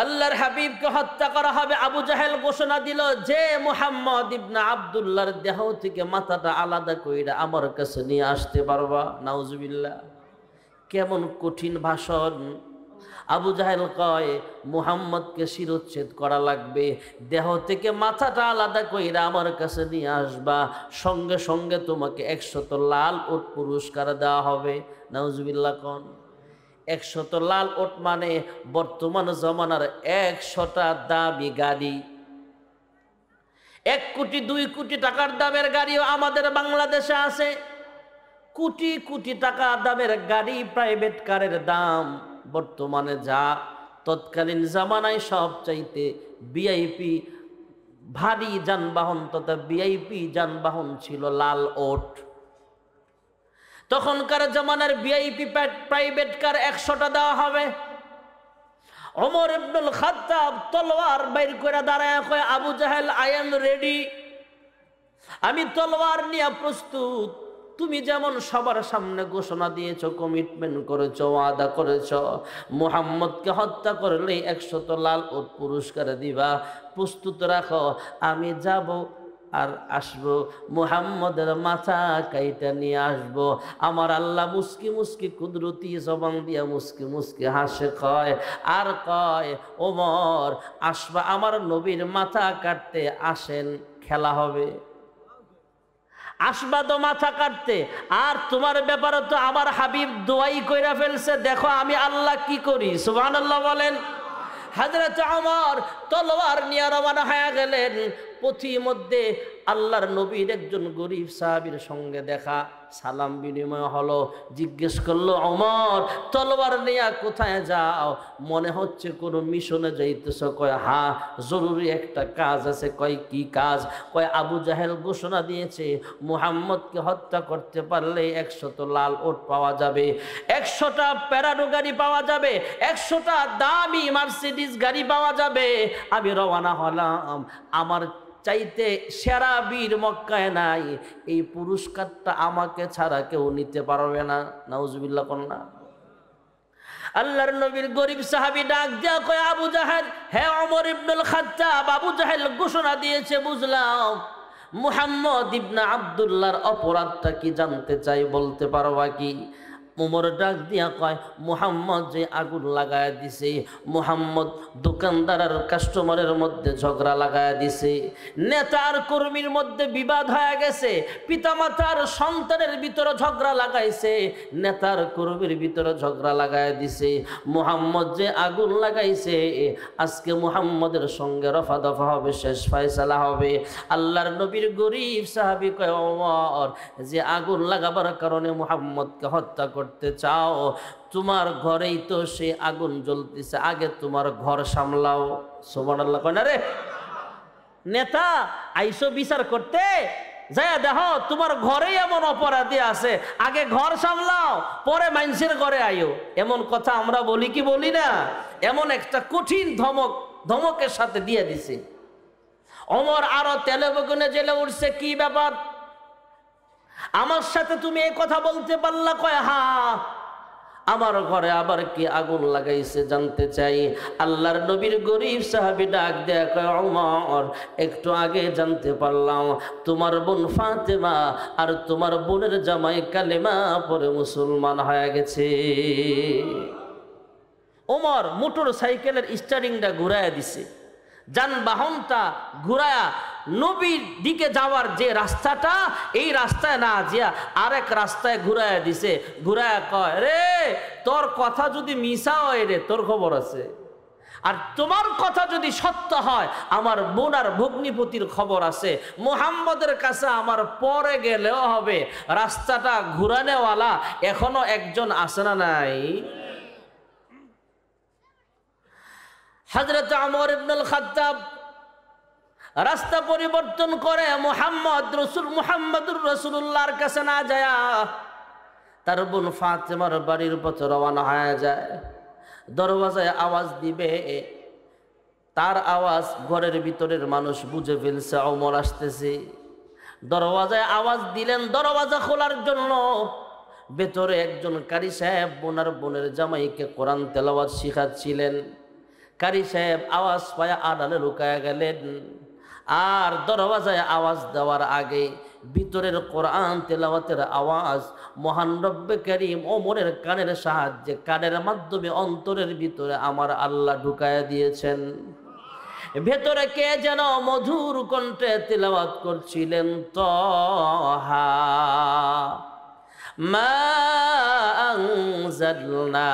আল্লাহর হাবিবকে হত্যা করা হবে। আবু জাহেল ঘোষণা দিল যে মুহাম্মদ ইবনে আব্দুল্লাহর দেহ থেকে মাথাটা আলাদা কইরা আমার কাছে নিয়ে আসতে পারবা? নাউজুবিল্লাহ। কেমন কঠিন ভাষণ। আবু জাহেল কয় মুহাম্মদকে শিরোচ্ছেদ করা লাগবে, দেহ থেকে মাথাটা আলাদা কইরা আমার কাছে নিয়ে আসবা, সঙ্গে সঙ্গে তোমাকে 100 লাল উট পুরস্কার দেওয়া হবে। নাউজুবিল্লাহ কোন 100 লাল উট মানে বর্তমান জমানার 100টা দামি গাড়ি। 1 কোটি 2 কোটি টাকার দামের গাড়িও আমাদের বাংলাদেশে আছে। কোটি কোটি টাকা দামের গাড়ি, প্রাইভেট কারের দাম বর্তমানে যা, তৎকালীন জামানায় সবচাইতে ভিআইপি ভারী যানবাহন তথা ভিআইপি যানবাহন ছিল লাল ওট। তখনকার জামানার ভিআইপি প্রাইভেট কার 100টা দেওয়া হবে। ওমর ইবনুল খাত্তাব তলোয়ার বাইর করে দাঁড়ায় কয় আবু জাহেল আই এম রেডি, আমি তলোয়ার নিয়ে প্রস্তুত। তুমি যেমন সবার সামনে ঘোষণা দিয়েছো, কমিটমেন্ট করেছো, ওয়াদা করেছো মুহাম্মদকে হত্যা করলে 100 লাল উট পুরস্কার দিবা, প্রস্তুত রাখো। আমি যাব আর আসবো, মুহাম্মদের মাথা কাইটা নিয়ে আসবো। আমার আল্লাহ মুস্কি মুস্কি কুদরতি জবান দিয়া মুস্কি মুস্কি হাসে, কয় আর কয় ওমর আসবা আমার নবীর মাথা কাটতে, আসেন খেলা হবে। আসবা তো মাথা কাটতে, আর তোমার ব্যাপারে তো আমার হাবিব দোয়াই কইরা ফেলছে, দেখো আমি আল্লাহ কি করি। সুবহানাল্লাহ বলেন। হযরত ওমর তলোয়ার নিয়ে রওনা হয়ে গেলেন। পথিমধ্যে আল্লাহর নবীর একজন গরিব সাহাবীর সঙ্গে দেখা, সালাম বিনিময় হলো। জিজ্ঞেস করলো ওমর তলোয়ার নিয়ে কোথায় যাও? মনে হচ্ছে কোনো মিশনে যাইতেছ। কয় হ্যাঁ, জরুরি একটা কাজ আছে। কয় কি কাজ? কয় আবু জাহেল ঘোষণা দিয়েছে মুহাম্মদকে হত্যা করতে পারলে 100 লাল উট পাওয়া যাবে, 100টা প্যারাডো গাড়ি পাওয়া যাবে, 100টা দামি মার্সিডিজ গাড়ি পাওয়া যাবে। আমি রওনা হলাম। আমার চাইতে সেরা বীর মক্কায় নাই, এই পুরস্কারটা আমাকে ছাড়া কেউ নিতে পারবে না। নাউজুবিল্লাহ কন্যা। আল্লাহর নবীর গরিব সাহাবী ডাক দিয়া কয় আবু জাহেল, হে ওমর ইবনুল খাত্তাব, আবু জাহেল ঘোষণা দিয়েছে বুঝলাম, মুহাম্মদ ইবনে আব্দুল্লাহর অপরাধটা কি জানতে চাই, বলতে পারবা কি? ওমর ডাক দিয়া কয় মুহাম্মদ যে আগুন লাগায় দিছে, মুহাম্মদ দোকানদার আর কাস্টমারের মধ্যে ঝগড়া লাগায় দিছে, নেতার কর্মীর মধ্যে বিবাদ হয়ে গেছে, পিতামাতার সন্তানের ভিতরে ঝগড়া লাগাইছে, নেতার কর্মীর ভিতরে ঝগড়া লাগায় দিছে। মুহাম্মদ যে আগুন লাগাইছে, আজকে মুহাম্মদের সঙ্গে রফা দফা হবে, শেষ ফয়সালা হবে। আল্লাহর নবীর গরিব সাহাবী কয় ওমর যে আগুন লাগাবার কারণে মুহাম্মদকে হত্যা করতে চাও, তোমার ঘরেই তো সে আগুন জ্বলতেছে, আগে তোমার ঘর সামলাও। সুবহানাল্লাহ কয় না রে? নেতা আইসো বিচার করতে, যায় দেখো তোমার ঘরেই এমন অপরাধী আছে, আগে ঘর সামলাও, পরে মানুষের ঘরে আইও। এমন কথা আমরা বলি কি বলি না? এমন একটা কঠিন ধমকের সাথে দিয়ে দিছে। ওমর আরো তেলে বেগুনে জেলে উঠছে, কি ব্যাপার, আমার সাথে তুমি এই কথা বলতে পারলা? কয় হ্যাঁ, আমার ঘরে আবার কি আগুন লাগাইছে জানতে চাই। আল্লাহর নবীর গরিব সাহাবী ডাক দেয়া কয় ওমর একটু আগে জানতে পারলাম তোমার বোন ফাতেমা আর তোমার বোনের জামাই কালেমা পরে মুসলমান হয়ে গেছে। ওমর মোটর সাইকেলের স্টারিংটা ঘুরাইয়া দিছে, যানবাহনটা ঘুরায়া নবীর দিকে যাওয়ার যে রাস্তাটা, এই রাস্তায় না জিয়া আরেক রাস্তায় ঘুরাইয়া দিছে। ঘুরায়া কয় রে তোর কথা যদি মিশা হয় রে, তোর খবর আছে, আর তোমার কথা যদি সত্য হয় আমার বোন আর ভগ্নিপতির খবর আছে। মুহাম্মদের কাছে আমার পরে গেলেও হবে, রাস্তাটা ঘুরানেওয়ালা এখনো একজন আছে না নাই? হযরত ওমর ইবনুল খাত্তাব রাস্তা পরিবর্তন করে মুহাম্মদুর রাসূলুল্লাহর কাছে না যায়, তার বোন ফাতেমার বাড়ির পথে রওনা হয়ে যায়। দরওয়াজায় আওয়াজ দিবে, তার আওয়াজ ঘরের ভিতরের মানুষ বুঝে ফেলছে ওমর আসতেছে। দরওয়াজায় আওয়াজ দিলেন দরওয়াজা খোলার জন্য। ভেতরে একজন কারি সাহেব বোনের জামাইকে কোরআন তেলাওয়াত শিখাচ্ছিলেন। কারি সাহেব আওয়াজ পায়া আড়ালে লুকায়া গেলেন। আর দরওয়াজায় আওয়াজ দেওয়ার আগে ভিতরের কোরআন তেলাওয়াতের আওয়াজ মহান রব্বে কারীম ওমরের কানের সাহায্যে, কানের মাধ্যমে অন্তরের ভিতরে আমার আল্লাহ ঢুকায়া দিয়েছেন। ভেতরে কে যেন মধুর কণ্ঠে তেলাওয়াত করছিলেন, তাহা মা আনজালনা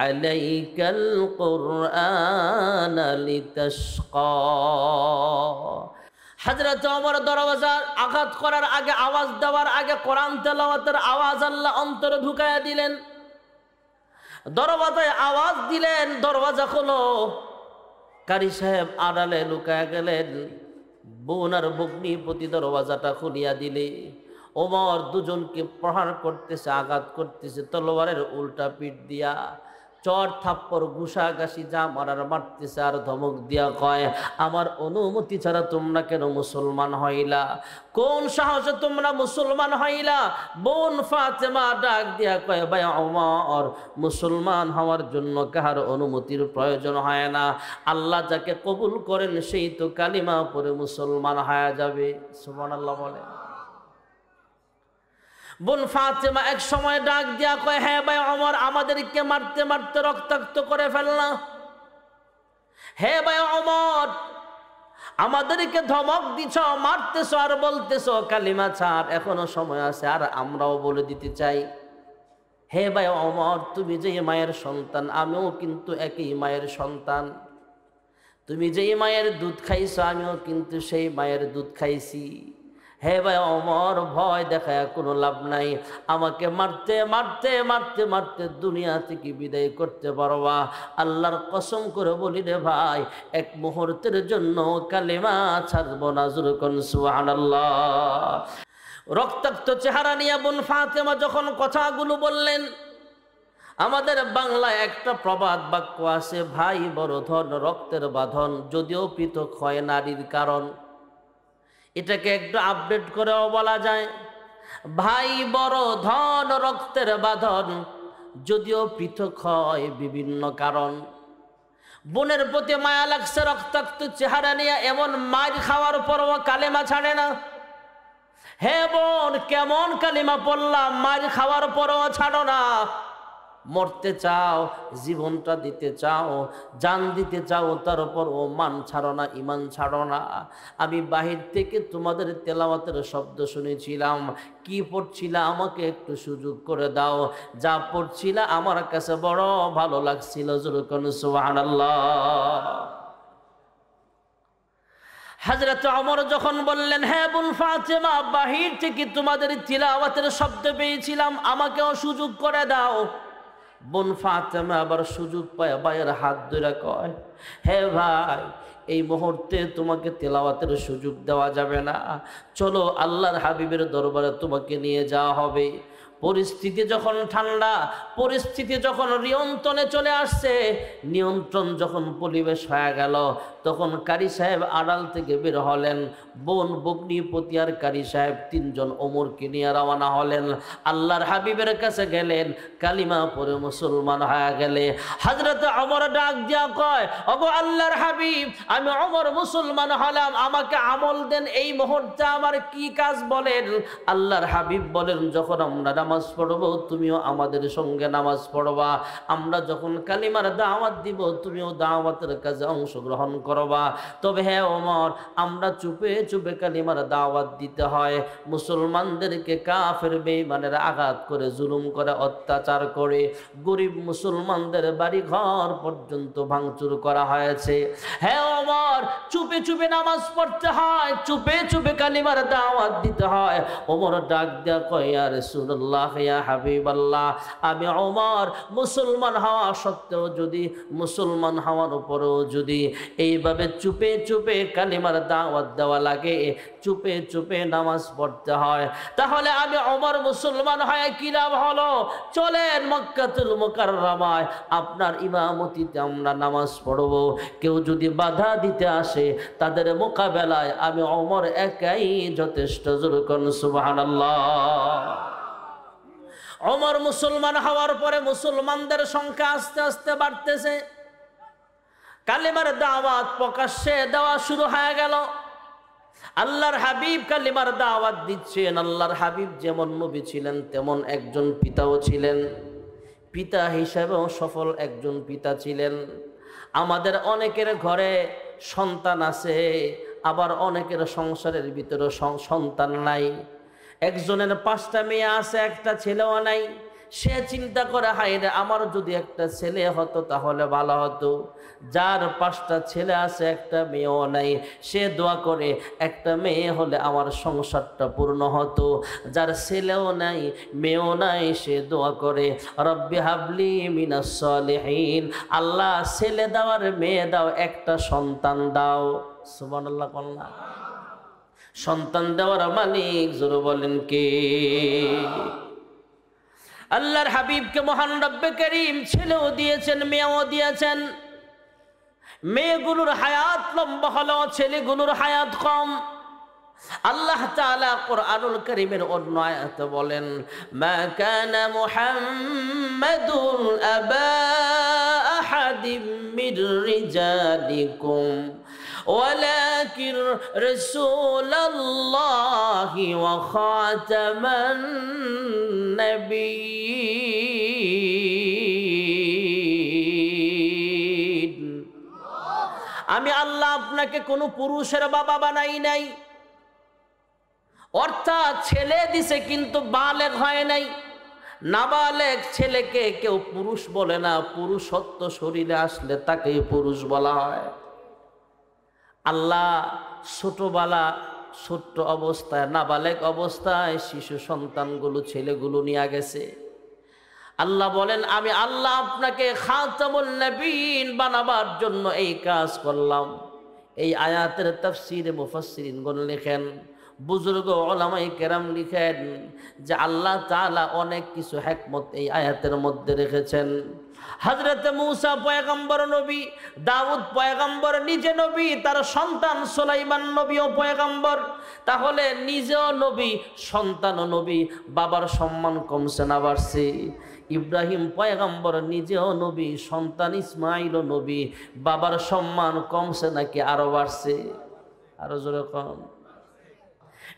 আলাইকাল কুরআনা লিতাশকা। হযরত ওমর দরওয়াজার আঘাত করার আগে, আওয়াজ দেওয়ার আগে কোরআন তেলাওয়াতের আওয়াজ আল্লাহ অন্তরে ঢুকায়া দিলেন। দরওয়াজায় আওয়াজ দিলেন, দরওয়াজা খোলো। কারি সাহেব আড়ালে লুকায়া গেলেন। বোন আর ভগ্নিপতি দরওয়াজাটা খুলিয়া দিলে। ওমর দুজনকে প্রহার করতেছে, আঘাত করতেছে তলোয়ারের উল্টা পিঠ দিয়া। চর থাপ্পড় ঘুষাঘাসি যা মারার মারতেছে, আর ধমক দিয়া কয়, আমার অনুমতি ছাড়া তোমরা কেন মুসলমান হইলা? কোন সাহসে তোমরা মুসলমান হইলা? বোন ফাতেমা ডাক দিয়া কয়, ভাই ওমর, মুসলমান হওয়ার জন্য কাহার অনুমতির প্রয়োজন হয় না। আল্লাহ যাকে কবুল করেন সেই তো কালিমা পড়ে মুসলমান হয়ে যাবে। সুবহানাল্লাহ বলে। বোন ফাতেমা এক সময় ডাক দিয়া কয়, হ্যাঁ ভাই ওমর, আমাদেরকে মারতে মারতে রক্তাক্ত করে ফেললা। হে ভাই ওমর, আমাদেরকে ধমক দিছ, মারতেছ আর বলতেছ কালিমা ছাড়, এখনো সময় আছে, আর আমরাও বলে দিতে চাই। হে ভাই ওমর, তুমি যে মায়ের সন্তান, আমিও কিন্তু একই মায়ের সন্তান। তুমি যেই মায়ের দুধ খাইছো, আমিও কিন্তু সেই মায়ের দুধ খাইছি। হে ভাই ওমর, ভয় দেখায় কোনো লাভ নাই। আমাকে মারতে মারতে মারতে মারতে দুনিয়া থেকে বিদায় করতে পারবা। আল্লাহর কসম করে বলি রে ভাই, এক মুহূর্তের জন্য কালেমা ছাড়বো না। জোরে কোন সুবহানাল্লাহ। রক্তাক্ত চেহারা নিয়ে বোন ফাতেমা যখন কথাগুলো বললেন, আমাদের বাংলায় একটা প্রবাদ বাক্য আছে, ভাই বড় ধন রক্তের বাঁধন, যদিও পৃথক হয় নারীর কারণ। এটাকে একটু আপডেট করেও বলা যায়, ভাই বড় ধন রক্তের বাঁধন, যদিও পৃথক হয় বিভিন্ন কারণ। বোনের প্রতি মায়া লাগছে, রক্তাক্ত চেহারা নিয়ে এমন মার খাওয়ার পরও কালেমা ছাড়ে না। হে বোন, কেমন কালিমা পড়লাম, মার খাওয়ার পরও ছাড়ো না। মরতে চাও, জীবনটা দিতে চাও, জান দিতে চাও, তারপর ও মান ছাড়ো না, ইমান ছাড়ো না। আমি বাহির থেকে তোমাদের তেলাওয়াতের শব্দ শুনেছিলাম, কি পড়ছিলা আমাকে একটু সুযোগ করে দাও। যা পড়ছিলা আমার কাছে বড় ভালো লাগছিল। যেরকম সুবহানাল্লাহ। হযরত ওমর যখন বললেন, হ্যাঁ বোন ফাতেমা, বাহির থেকে তোমাদের তিলাওয়াতের শব্দ পেয়েছিলাম, আমাকেও সুযোগ করে দাও। বোন ফাতেমা আবার সুযোগ পায় ভাইয়ের হাত ধরে কয়, হে ভাই, এই মুহূর্তে তোমাকে তেলাওয়াতের সুযোগ দেওয়া যাবে না। চলো আল্লাহর হাবিবের দরবারে তোমাকে নিয়ে যাওয়া হবে। পরিস্থিতি যখন ঠান্ডা, পরিস্থিতি যখন নিয়ন্ত্রণে চলে আসছে, নিয়ন্ত্রণ যখন পরিবেশ হয়ে গেল, তখন কারি সাহেব আড়াল থেকে বের হলেন। বোন ভগ্নিপতি আর কারি সাহেব তিনজন ওমরকে নিয়ে রওনা হলেন। আল্লাহর হাবিবের কাছে গেলেন, কালিমা পড়ে মুসলমান হয়ে গেলে হযরত ওমর ডাক দিয়া কয়, ওগো আল্লাহর হাবিব, আমি ওমর মুসলমান হলাম, আমাকে আমল দেন, এই মুহূর্তে আমার কি কাজ বলেন। আল্লাহর হাবিব বলেন, যখন আমরা নামাজ পড়বো তুমিও আমাদের সঙ্গে নামাজ পড়বা। আমরা যখন কালিমার দাওয়াত দিব তুমিও দাওয়াতের কাজে অংশগ্রহণ করবা। তবে হ্যাঁ ওমর, আমরা চুপে চুপে কালিমার দাওয়াত দিতে হয়। মুসলমানদেরকে কাফের বেঈমানের আঘাত করে, জুলুম করে, অত্যাচার করে গরিব মুসলমানদের বাড়ি ঘর পর্যন্ত ভাঙচুর করা হয়েছে। হ্যাঁ ওমর, চুপে চুপে নামাজ পড়তে হয়, চুপে চুপে কালিমার দাওয়াত দিতে হয়। ওমর ডাক দেয়া কয়, ইয়া রাসূলুল্লাহ, ইয়া হাবিবাল্লাহ, আমি ওমর মুসলমান হওয়া সত্ত্বেও যদি, মুসলমান হওয়ার উপরেও যদি এইভাবে চুপে চুপে কালিমার দাওয়াত দেওয়া লাগে, চুপে চুপে নামাজ পড়তে হয়, তাহলে আমি ওমর মুসলমান হয় কি লাভ হলো? চলেন মক্কাতুল মুকাররমায়, আপনার ইমামতিতে আমরা নামাজ পড়ব। কেউ যদি বাধা দিতে আসে, তাদের মোকাবেলায় আমি ওমর একাই যথেষ্ট। যেরকম সুবহানাল্লাহ। ওমর মুসলমান হওয়ার পরে মুসলমানদের সংখ্যা আস্তে আস্তে বাড়তেছে। কালিমার দাওয়াত প্রকাশ্যে দেওয়া শুরু হয়ে গেল। আল্লাহর হাবিব কালিমার দাওয়াত দিচ্ছেন। আল্লাহর হাবিব যেমন নবী ছিলেন তেমন একজন পিতাও ছিলেন, পিতা হিসেবেও সফল একজন পিতা ছিলেন। আমাদের অনেকের ঘরে সন্তান আছে, আবার অনেকের সংসারের ভিতরে সন্তান নাই। একজনের 5টা মেয়ে আছে, একটা ছেলেও নাই। সে চিন্তা করে, হায় রে, আমার যদি একটা ছেলে হতো তাহলে ভালো হতো। যার 5টা ছেলে আছে, একটা মেয়েও নাই, সে দোয়া করে একটা মেয়ে হলে আমার সংসারটা পূর্ণ হতো। যার ছেলেও নাই মেয়েও নাই, সে দোয়া করে, রব্বি হাবলি মিনাস সালিহিন, আল্লাহ ছেলে দাও আর মেয়ে দাও, একটা সন্তান দাও। সুবহানাল্লাহ। কল্লা সন্তান দেওয়ার মালিক জোরে বলেন কে? আল্লাহর হাবিবকে মহান রব্বে করিম ছেলেও দিয়েছেন, মেয়েও দিয়েছেন। মেয়েগুলোর হায়াত লম্বা হলো, ছেলেগুলোর হায়াত কম। আল্লাহ তাআলা কুরআনুল কারীমের অন্য আয়াতে বলেন, মা কানা মুহাম্মাদুন আবা আহাদিম মির রিজালিকুম ওয়ালাকিন রাসূলুল্লাহি ওয়া খাতামান নাবিয়্যিন। আমি আল্লাহ আপনাকে কোনো পুরুষের বাবা বানাই নাই, অর্থাৎ ছেলে দিছে কিন্তু বালেগ হয় নাই। নাবালেগ ছেলেকে কেউ পুরুষ বলে না, পুরুষত্ব শরীরে আসলে তাকেই পুরুষ বলা হয়। আল্লাহ ছোট্ট অবস্থায়, নাবালেগ অবস্থায় শিশু সন্তানগুলো, ছেলেগুলো নিয়ে গেছে। আল্লাহ বলেন, আমি আল্লাহ আপনাকে খাতামুন নবীন বানাবার জন্য এই কাজ করলাম। এই আয়াতের তাফসীরে মুফাসসিরিনগণ লেখেন, বুজুর্গ উলামায়ে কেরাম লিখেন যে আল্লাহ তাআলা অনেক কিছু হিকমত এই আয়াতের মধ্যে রেখেছেন। হযরত মূসা পয়গম্বর নবী, দাউদ পয়গম্বর নিজে নবী, তার সন্তান সুলাইমান নবীও পয়গম্বর। তাহলে নিজেও নবী, সন্তানও নবী, বাবার সম্মান কমছে না বাড়ছে? ইব্রাহিম পয়গম্বর নিজেও নবী, সন্তান ইসমাঈলও নবী, বাবার সম্মান কমছে নাকি আরো বাড়ছে? আরো জোরে কম।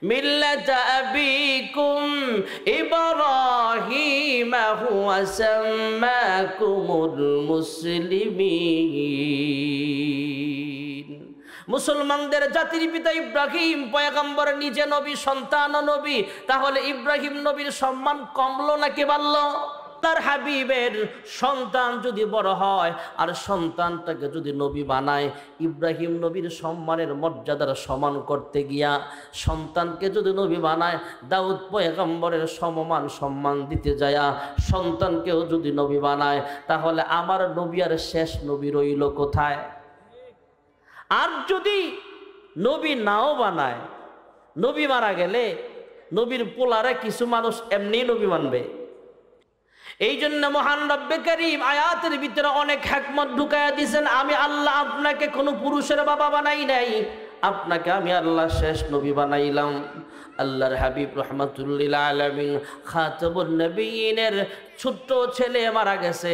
মিল্লাত আবিকুম ইব্রাহিম হুয়া সাম্মাকুমুল মুসলিমিন। মুসলমানদের জাতির পিতা ইব্রাহিম পয়গম্বর নিজে নবী, সন্তানও নবী। তাহলে ইব্রাহিম নবীর সম্মান কমলো নাকি বাড়লো? তার হাবিবের সন্তান যদি বড় হয় আর সন্তানটাকে যদি নবী বানায়, ইব্রাহিম নবীর সম্মানের মর্যাদার সমান করতে গিয়া সন্তানকে যদি নবী বানায়, দাউদ পয়গম্বরের সমমান সম্মান দিতে যায়া সন্তানকেও যদি নবী বানায়, তাহলে আমার নবী আর শেষ নবী রইল কোথায়? আর যদি নবী নাও বানায়, নবী মারা গেলে নবীর পোলারে কিছু মানুষ এমনি নবী মানবে। এই জন্য মহান রব্বে করিম আয়াতের ভিতরে অনেক হিকমত ঢুকায়া দিয়েছেন। আমি আল্লাহ আপনাকে কোনো পুরুষের বাবা বানাই নাই, আপনাকে আমি আল্লাহ শেষ নবী বানাইলাম। আল্লাহর হাবিব রহমাতুল্লিল আলামিন খাতামুন নবিয়্যিনের ছোট্ট ছেলে মারা গেছে।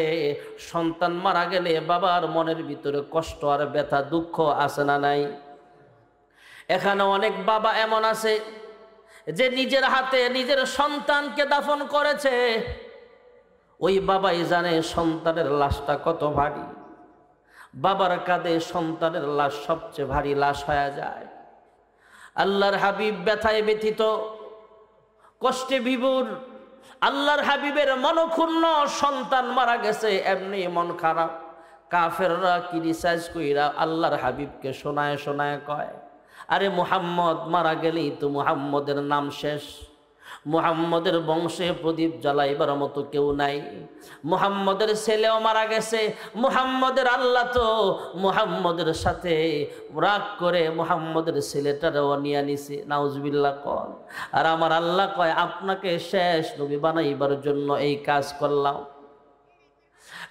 সন্তান মারা গেলে বাবার মনের ভিতরে কষ্ট আর ব্যথা, দুঃখ আছে না নাই? এখানে অনেক বাবা এমন আছে যে নিজের হাতে নিজের সন্তানকে দাফন করেছে। ওই বাবাই জানে সন্তানের লাশটা কত ভারী। বাবার কাঁধে সন্তানের লাশ সবচেয়ে ভারী লাশ হয়ে যায়। আল্লাহর হাবিব ব্যথায় ব্যথিত, কষ্টে বিভোর। আল্লাহর হাবিবের মনক্ষুণ্ণ, সন্তান মারা গেছে, এমনি মন খারাপ। কাফেররা কি রিসার্চ কইরা আল্লাহর হাবিবকে শোনায় শোনায় কয়, আরে মুহাম্মদ মারা গেলেই তো মুহাম্মদের নাম শেষ, মুহাম্মদের বংশে প্রদীপ জ্বালাইবার মতো কেউ নাই। মুহাম্মদের ছেলেও মারা গেছে, মুহাম্মদের আল্লাহ তো মুহাম্মদের সাথে রাগ করে মুহাম্মদের ছেলেটারও নিয়ে নিছে। নাউজুবিল্লাহ কন। আর আমার আল্লাহ কয়, আপনাকে শেষ নবী বানাইবার জন্য এই কাজ করলাম।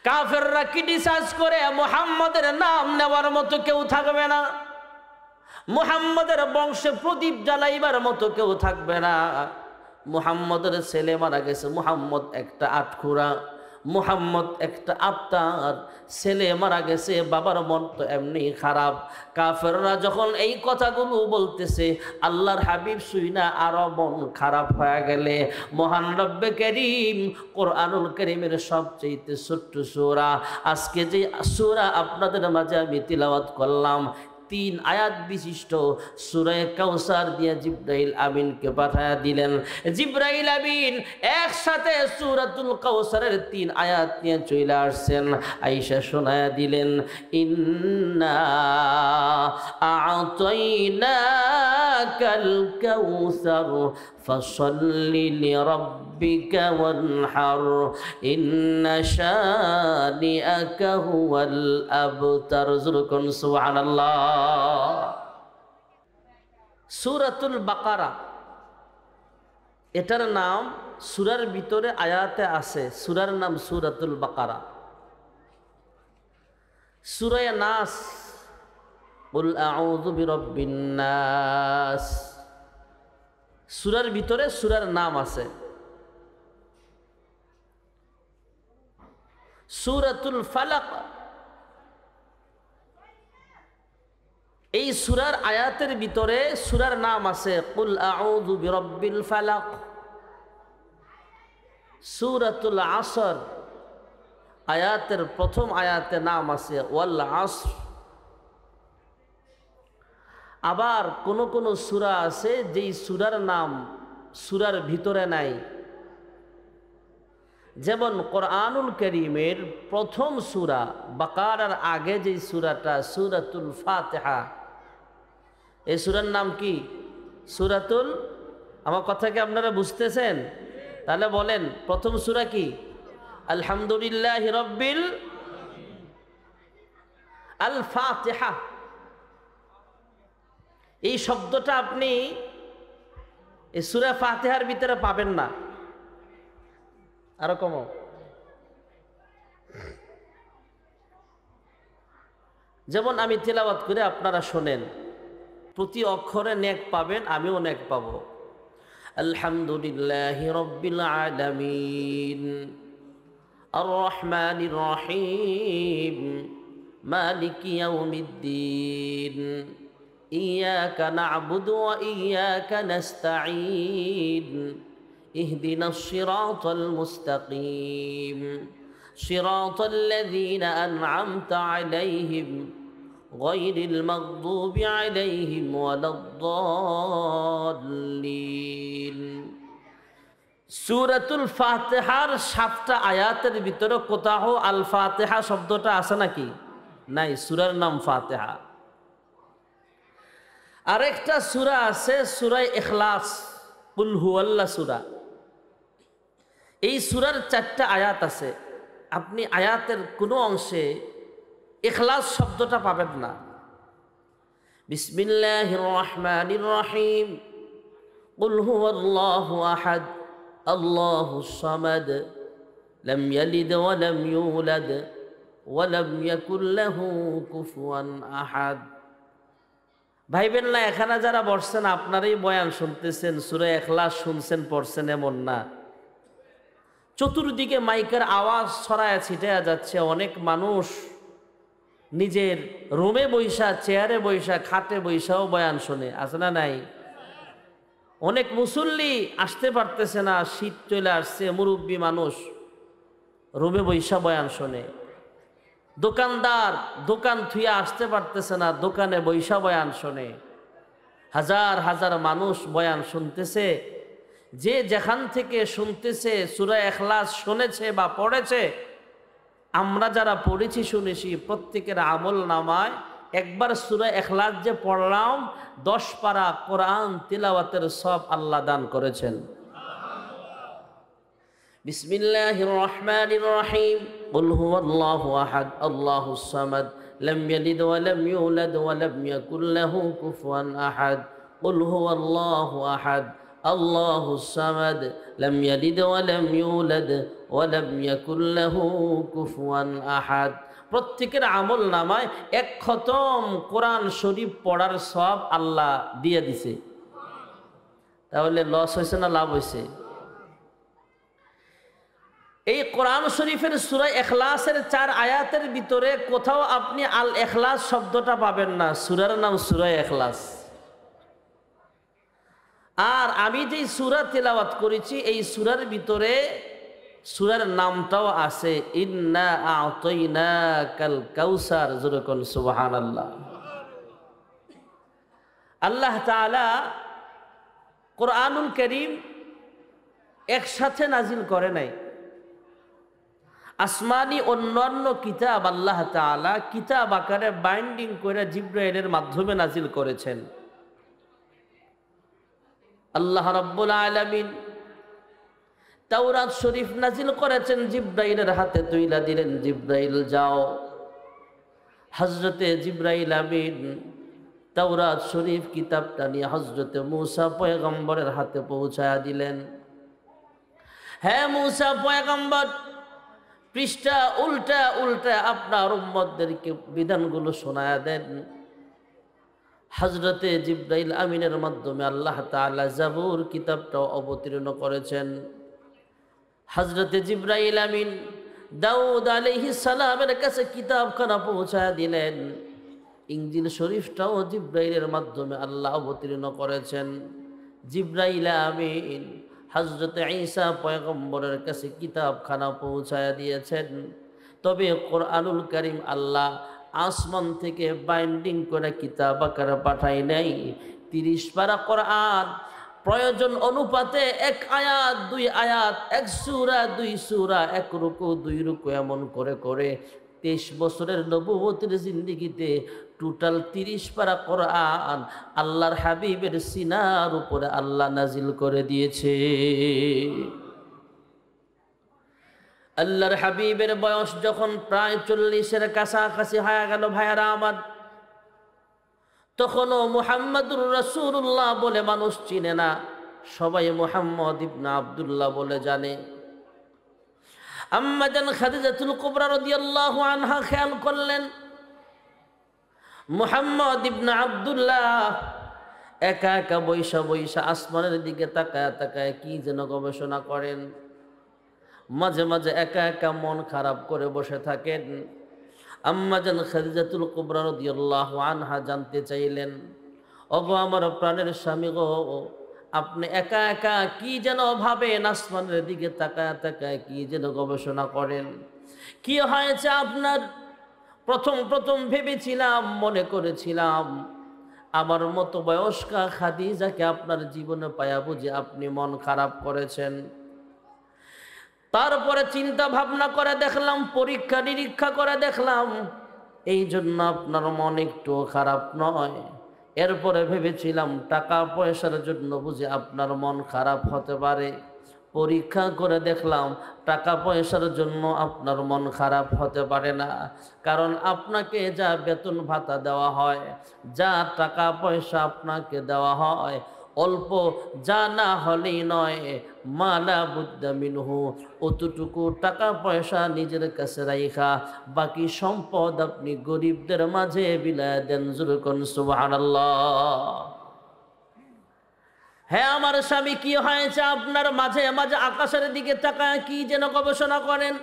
কাফেররা কি ডিসাইড করে, মুহাম্মদের নাম নেওয়ার মতো কেউ থাকবে না, মুহাম্মদের বংশে প্রদীপ জ্বালাইবার মতো কেউ থাকবে না। মুহাম্মদের ছেলে মারা গেছে, মুহাম্মদ একটা আটখুরা, মুহাম্মদ একটা আত্মার, ছেলে মারা গেছে, বাবার মন তো এমনি খারাপ। কাফেররা যখন এই কথাগুলো বলতেছে, আল্লাহর হাবিব শুইনা আরো মন খারাপ হয়ে গেলে মহান রব্বে কারীম কোরআনুল কারীমের সবচেয়ে ছোট্ট সূরা, আজকে যে সূরা আপনাদের মাঝে আমি তিলাওয়াত করলাম, 3 আয়াত বিশিষ্ট সূরা কাউসার দিয়ে জিবরাইল আমিনকে পাঠায়া দিলেন। জিবরাইল আমিন একসাথে সূরাতুল কাউসারের 3 আয়াত নিয়ে চলে আসছেন, আয়েশা শোনায়া দিলেন, ইন্না আ'তাইনাকাল কাউসার ফাসাল্লি লিরাব্বিকা ওয়ানহার ইন্না শানিআকা হুয়াল আবতার। যুরকুন সুবহানাল্লাহ। সূরাতুল বাকারা, এটার নাম সূরার ভিতরে আয়াতে আছে, সূরার নাম সূরাতুল বাকারা। সূরা নাস, কুল আউযু বিরাব্বিন নাস, সূরার ভিতরে সূরার নাম আছে। সূরাতুল ফালাক, এই সূরার আয়াতের ভিতরে সূরার নাম আছে কুল আউযু বিরাব্বিল ফালাক। সূরাতুল আসর, আয়াতের প্রথম আয়াতে নাম আছে ওয়াল আসর। আবার কোন কোন সূরা আছে যেই সূরার নাম সূরার ভিতরে নাই, যেমন কোরআনুল কারীমের প্রথম সূরা বাকারার আগে যেই সূরাটা সূরাতুল ফাতিহা, এই সূরার নাম কি? সূরাতুল, আমার কথা কি আপনারা বুঝতেছেন? তাহলে বলেন প্রথম সূরা কি? আলহামদুলিল্লাহি রাব্বিল আল ফাতিহা। এই শব্দটা আপনি এই সূরা ফাতিহার ভিতরে পাবেন না। আরো কমো, যেমন আমি তেলাওয়াত করে আপনারা শোনেন, প্রতি অক্ষরে নেক পাবেন, আমিও নেক পাবো। আলহামদুলিল্লাহি রাব্বিল আলামিন আর রহমানির রহিম মালিকি ইয়াউমিদ্দিন ইয়াকা না'বুদু ওয়া ইয়াকা নাস্তাঈন ইহদিনাস সিরাতাল মুস্তাকিম সিরাতাল লাযীনা আন'আমতা আলাইহিম গায়রিল মাগদুবি আলাইহিম ওয়ালাদ-দাল্লিন। সূরাতুল ফাতিহার 7টা আয়াতের ভিতরে কোথাও আল ফাতিহা শব্দটা আছে নাকি? নাই, সূরার নাম ফাতিহা। আরেকটা সূরা আছে সূরা ইখলাস, কুল হুয়াল্লাহ সূরা। এই সূরার 4টা আয়াত আছে, আপনি আয়াতের কোনো অংশে ইখলাস শব্দটা পাবেন না। বিসমিল্লাহির রহমানির রহিম কুল হুয়াল্লাহু আহাদ আল্লাহুস সামাদ লাম ইয়ালিদ ওয়া লাম ইউলাদ ওয়া লাম ইয়াকুল লাহু কুফুয়ান আহাদ। ভাইবেন না এখানে যারা বসছেন আপনারাই বয়ান শুনতেছেন, সূরা ইখলাস শুনছেন, পড়ছেন, এমন না। চতুর্দিকে মাইকের আওয়াজ ছড়ায়া ছিটায়া যাচ্ছে, অনেক মানুষ নিজের রুমে বৈশা, চেয়ারে বৈশা, খাটে বৈশাও বয়ান শোনে, আছে না নাই? অনেক মুসল্লি আসতে পারতেছে না, শীত চলে আসছে, মুরব্বী মানুষ রুমে বৈশা বয়ান শোনে। দোকানদার দোকান থুইয়া আসতে পারতেছে না, দোকানে বৈশা বয়ান শোনে। হাজার হাজার মানুষ বয়ান শুনতেছে। যে যেখান থেকে শুনতেছে সূরা ইখলাস শুনেছে বা পড়েছে, আমরা যারা পড়েছি শুনেছি প্রত্যেকের আমল নামায় একবার সূরা ইখলাস যে পড়লাম 10 পারা কোরআন তিলাওয়াতের সব আল্লাহ দান করেছেন। বিসমিল্লাহির রহমানির রহিম কুল হুয়াল্লাহু আহাদ আল্লাহুস সামাদ লাম ইয়ালিদ ওয়া লাম ইউলাদ ওয়া লাম ইয়াকুল লাহু কুফুয়ান আহাদ কুল হুয়াল্লাহু আহাদ আল্লাহুস সামাদ লাম ইয়ালিদ ওয়া লাম ইউলাদ ওয়া লাম ইয়াকুল লাহু কুফুয়ান আহাদ। প্রত্যেকের আমল নামায় 1 খতম কোরআন শরীফ পড়ার সব আল্লাহ দিয়ে দিছে। তাহলে লস হয়েছে না লাভ হয়েছে? এই কোরআন শরীফের সূরা ইখলাসের 4 আয়াতের ভিতরে কোথাও আপনি আল ইখলাস শব্দটা পাবেন না। সূরার নাম সূরা ইখলাস। আর আমি যেই সূরা তেলাওয়াত করেছি এই সূরার ভিতরে সূরার নামটাও আছে, ইন্না আ'তাইনাকাল কাউসার। জোরে কোন সুবহানাল্লাহ। আল্লাহ তাআলা কোরআনুল কারীম একসাথে নাজিল করে নাই। আসমানি অন্যান্য কিতাব আল্লাহ তাআলা কিতাব আকারে বাইন্ডিং করে জিবরাইলের মাধ্যমে নাজিল করেছেন। আল্লাহ রাব্বুল আলামিন তাওরাত শরীফ নাজিল করেছেন, জিবরাইলের হাতে তুইলা দিলেন, জিবরাইল যাও। হযরতে জিবরাইল আমিন তাওরাত শরীফ কিতাবটা নিয়ে হযরতে মূসা পয়গম্বরের হাতে পৌঁছায়া দিলেন। হ্যাঁ মূসা পয়গম্বর, পৃষ্ঠা উল্টা উল্টা আপনার উম্মতদেরকে বিধানগুলো শোনায়া দেন। হযরতে জিবরাইল আমিনের মাধ্যমে আল্লাহ তাআলা জাবুর কিতাবটাও অবতীর্ণ করেছেন। হযরতে জিবরাইল আমিন দাউদ আলাইহিস সালামের কাছে কিতাবখানা পৌঁছায়া দিলেন। ইনজিল শরীফটাও জিবরাইলের মাধ্যমে আল্লাহ অবতীর্ণ করেছেন। জিবরাইল আমিন হযরতে ঈসা পয়গম্বরের কাছে কিতাবখানা পৌঁছায়া দিয়েছেন। তবে কোরআনুল কারীম আল্লাহ আসমান থেকে বাইন্ডিং করে কিতাব আকারে পাঠায় নাই। 30 পারা কোরআন প্রয়োজন অনুপাতে 1 আয়াত 2 আয়াত, 1 সূরা 2 সূরা, 1 রুকু 2 রুকু এমন করে করে 23 বছরের নবুয়তের জিন্দেগিতে টোটাল 30 পারা কোরআন আল্লাহর হাবিবের সিনার উপরে আল্লাহ নাজিল করে দিয়েছে। আল্লাহর হাবিবের বয়স যখন প্রায় 40-এর কাছাকাছি হয়ে গেল ভাইয়ারা আমার, তখনও মুহাম্মাদুর রাসূলুল্লাহ বলে মানুষ চিনে না, সবাই মুহাম্মদ ইবনে আব্দুল্লাহ বলে জানে। আম্মা জান খাদিজাতুল কুবরা রাদিয়াল্লাহু আনহা খেয়াল করলেন মুহাম্মদ ইবনে আব্দুল্লাহ একা একা বৈশা বৈশা আসমানের দিকে তাকায় তাকায় কি যেন গবেষণা করেন। মাঝে মাঝে একা একা মন খারাপ করে বসে থাকেন। আম্মা জান খাদিজাতুল কুবরা রাদিয়াল্লাহু আনহা জানতে চাইলেন, ওগো আমার প্রাণের স্বামী গো, আপনি একা একা কি যেন ভাবেন, আসমানের দিকে তাকায় তাকায় কি যেন গবেষণা করেন, কি হয়েছে আপনার? প্রথম প্রথম ভেবেছিলাম, মনে করেছিলাম আমার মতো বয়স্কা খাদিজাকে আপনার জীবনে পায়া বুঝি আপনি মন খারাপ করেছেন। তারপরে চিন্তা ভাবনা করে দেখলাম, পরীক্ষা নিরীক্ষা করে দেখলাম এই জন্য আপনার মন একটু খারাপ নয়। এরপরে ভেবেছিলাম টাকা পয়সার জন্য বুঝি আপনার মন খারাপ হতে পারে। পরীক্ষা করে দেখলাম টাকা পয়সার জন্য আপনার মন খারাপ হতে পারে না, কারণ আপনাকে যা বেতন ভাতা দেওয়া হয়, যা টাকা পয়সা আপনাকে দেওয়া হয়, অল্প যা না হলেই নয়, মালা বুদ্দা মিনহু, অতটুকু টাকা পয়সা নিজের কাছে রাইখা বাকি সম্পদ আপনি গরিবদের মাঝে বিলায় দেন। যুরকুন সুবহানাল্লাহ। হ্যাঁ আমার স্বামী, কি হয়েছে আপনার? মাঝে মাঝে আকাশের দিকে তাকায় কি যেন গবেষণা করেন,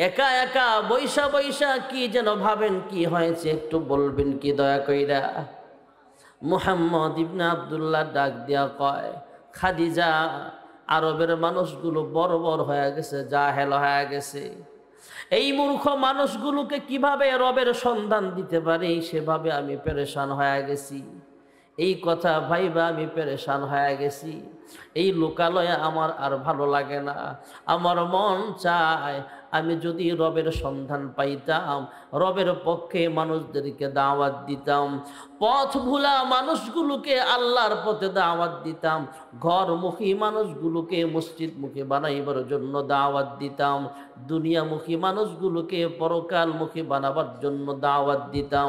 একা একা বৈশা বৈশা কি যেন ভাবেন, কি হয়েছে একটু বলবেন কি দয়া কইরা? মুহাম্মদ ইবনে আব্দুল্লাহ ডাক দিয়া কয়, খাদিজা, আরবের মানুষগুলো বড় বড় হয়ে গেছে, জাহেল হয়ে গেছে। এই মূর্খ মানুষগুলোকে কিভাবে রবের সন্ধান দিতে পারে সেভাবে আমি পেরেশান হয়ে গেছি। এই কথা ভাইবা আমি পেরেশান হয়ে গেছি। এই লোকালয়ে আমার আর ভালো লাগে না। আমার মন চায় আমি যদি রবের সন্ধান পাইতাম, রবের পক্ষে মানুষদেরকে দাওয়াত দিতাম, পথ ভুলা মানুষগুলোকে আল্লাহর পথে দাওয়াত দিতাম, ঘরমুখী মানুষগুলোকে মসজিদমুখী বানাইবার জন্য দাওয়াত দিতাম, দুনিয়ামুখী মানুষগুলোকে পরকালমুখী বানাবার জন্য দাওয়াত দিতাম।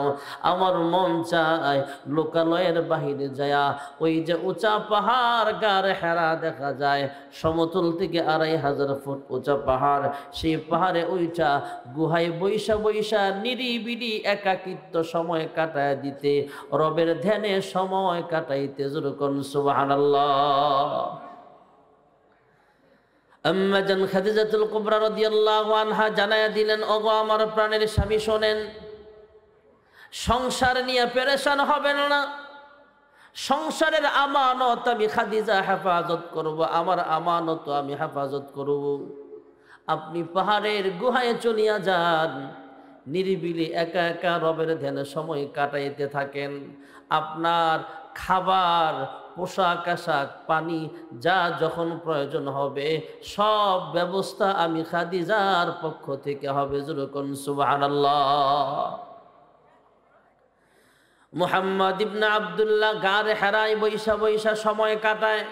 আমার মন চায় লোকালয়ের বাহিরে যায়া ওই যে উঁচা পাহাড় গার হেরা দেখা যায়, সমতল থেকে 2500 ফুট উঁচা পাহাড়, সেই পাহাড়ে ওইটা গুহায় বৈশা বৈশা নিরিবিলি একাকিত্ব সময় কাটায় দিতে, রবের ধ্যানে সময় কাটাইতে। যুরকুন সুবহানাল্লাহ। আম্মা জান খাদিজাতুল কুবরা রাদিয়াল্লাহু আনহা জানায়া দিলেন, ওগো আমার প্রাণের স্বামী শোনেন, সংসার নিয়ে পেরেশান হবেন না। সংসারের আমানত আমি খাদিজা হেফাজত করব, আমার আমানত আমি হেফাজত করব। আপনি পাহাড়ের গুহায় চলিয়া যান, নিরিবিলি একা একা রবের ধ্যানে সময় কাটাইতে থাকেন। আপনার খাবার, পোশাক আশাক, পানি যা যখন প্রয়োজন হবে সব ব্যবস্থা আমি খাদিজার পক্ষ থেকে হবে। যেরকম সুবহানাল্লাহ। মুহাম্মদ ইবনে আব্দুল্লাহ গারে হেরায় বৈশা বৈশা সময় কাটায়।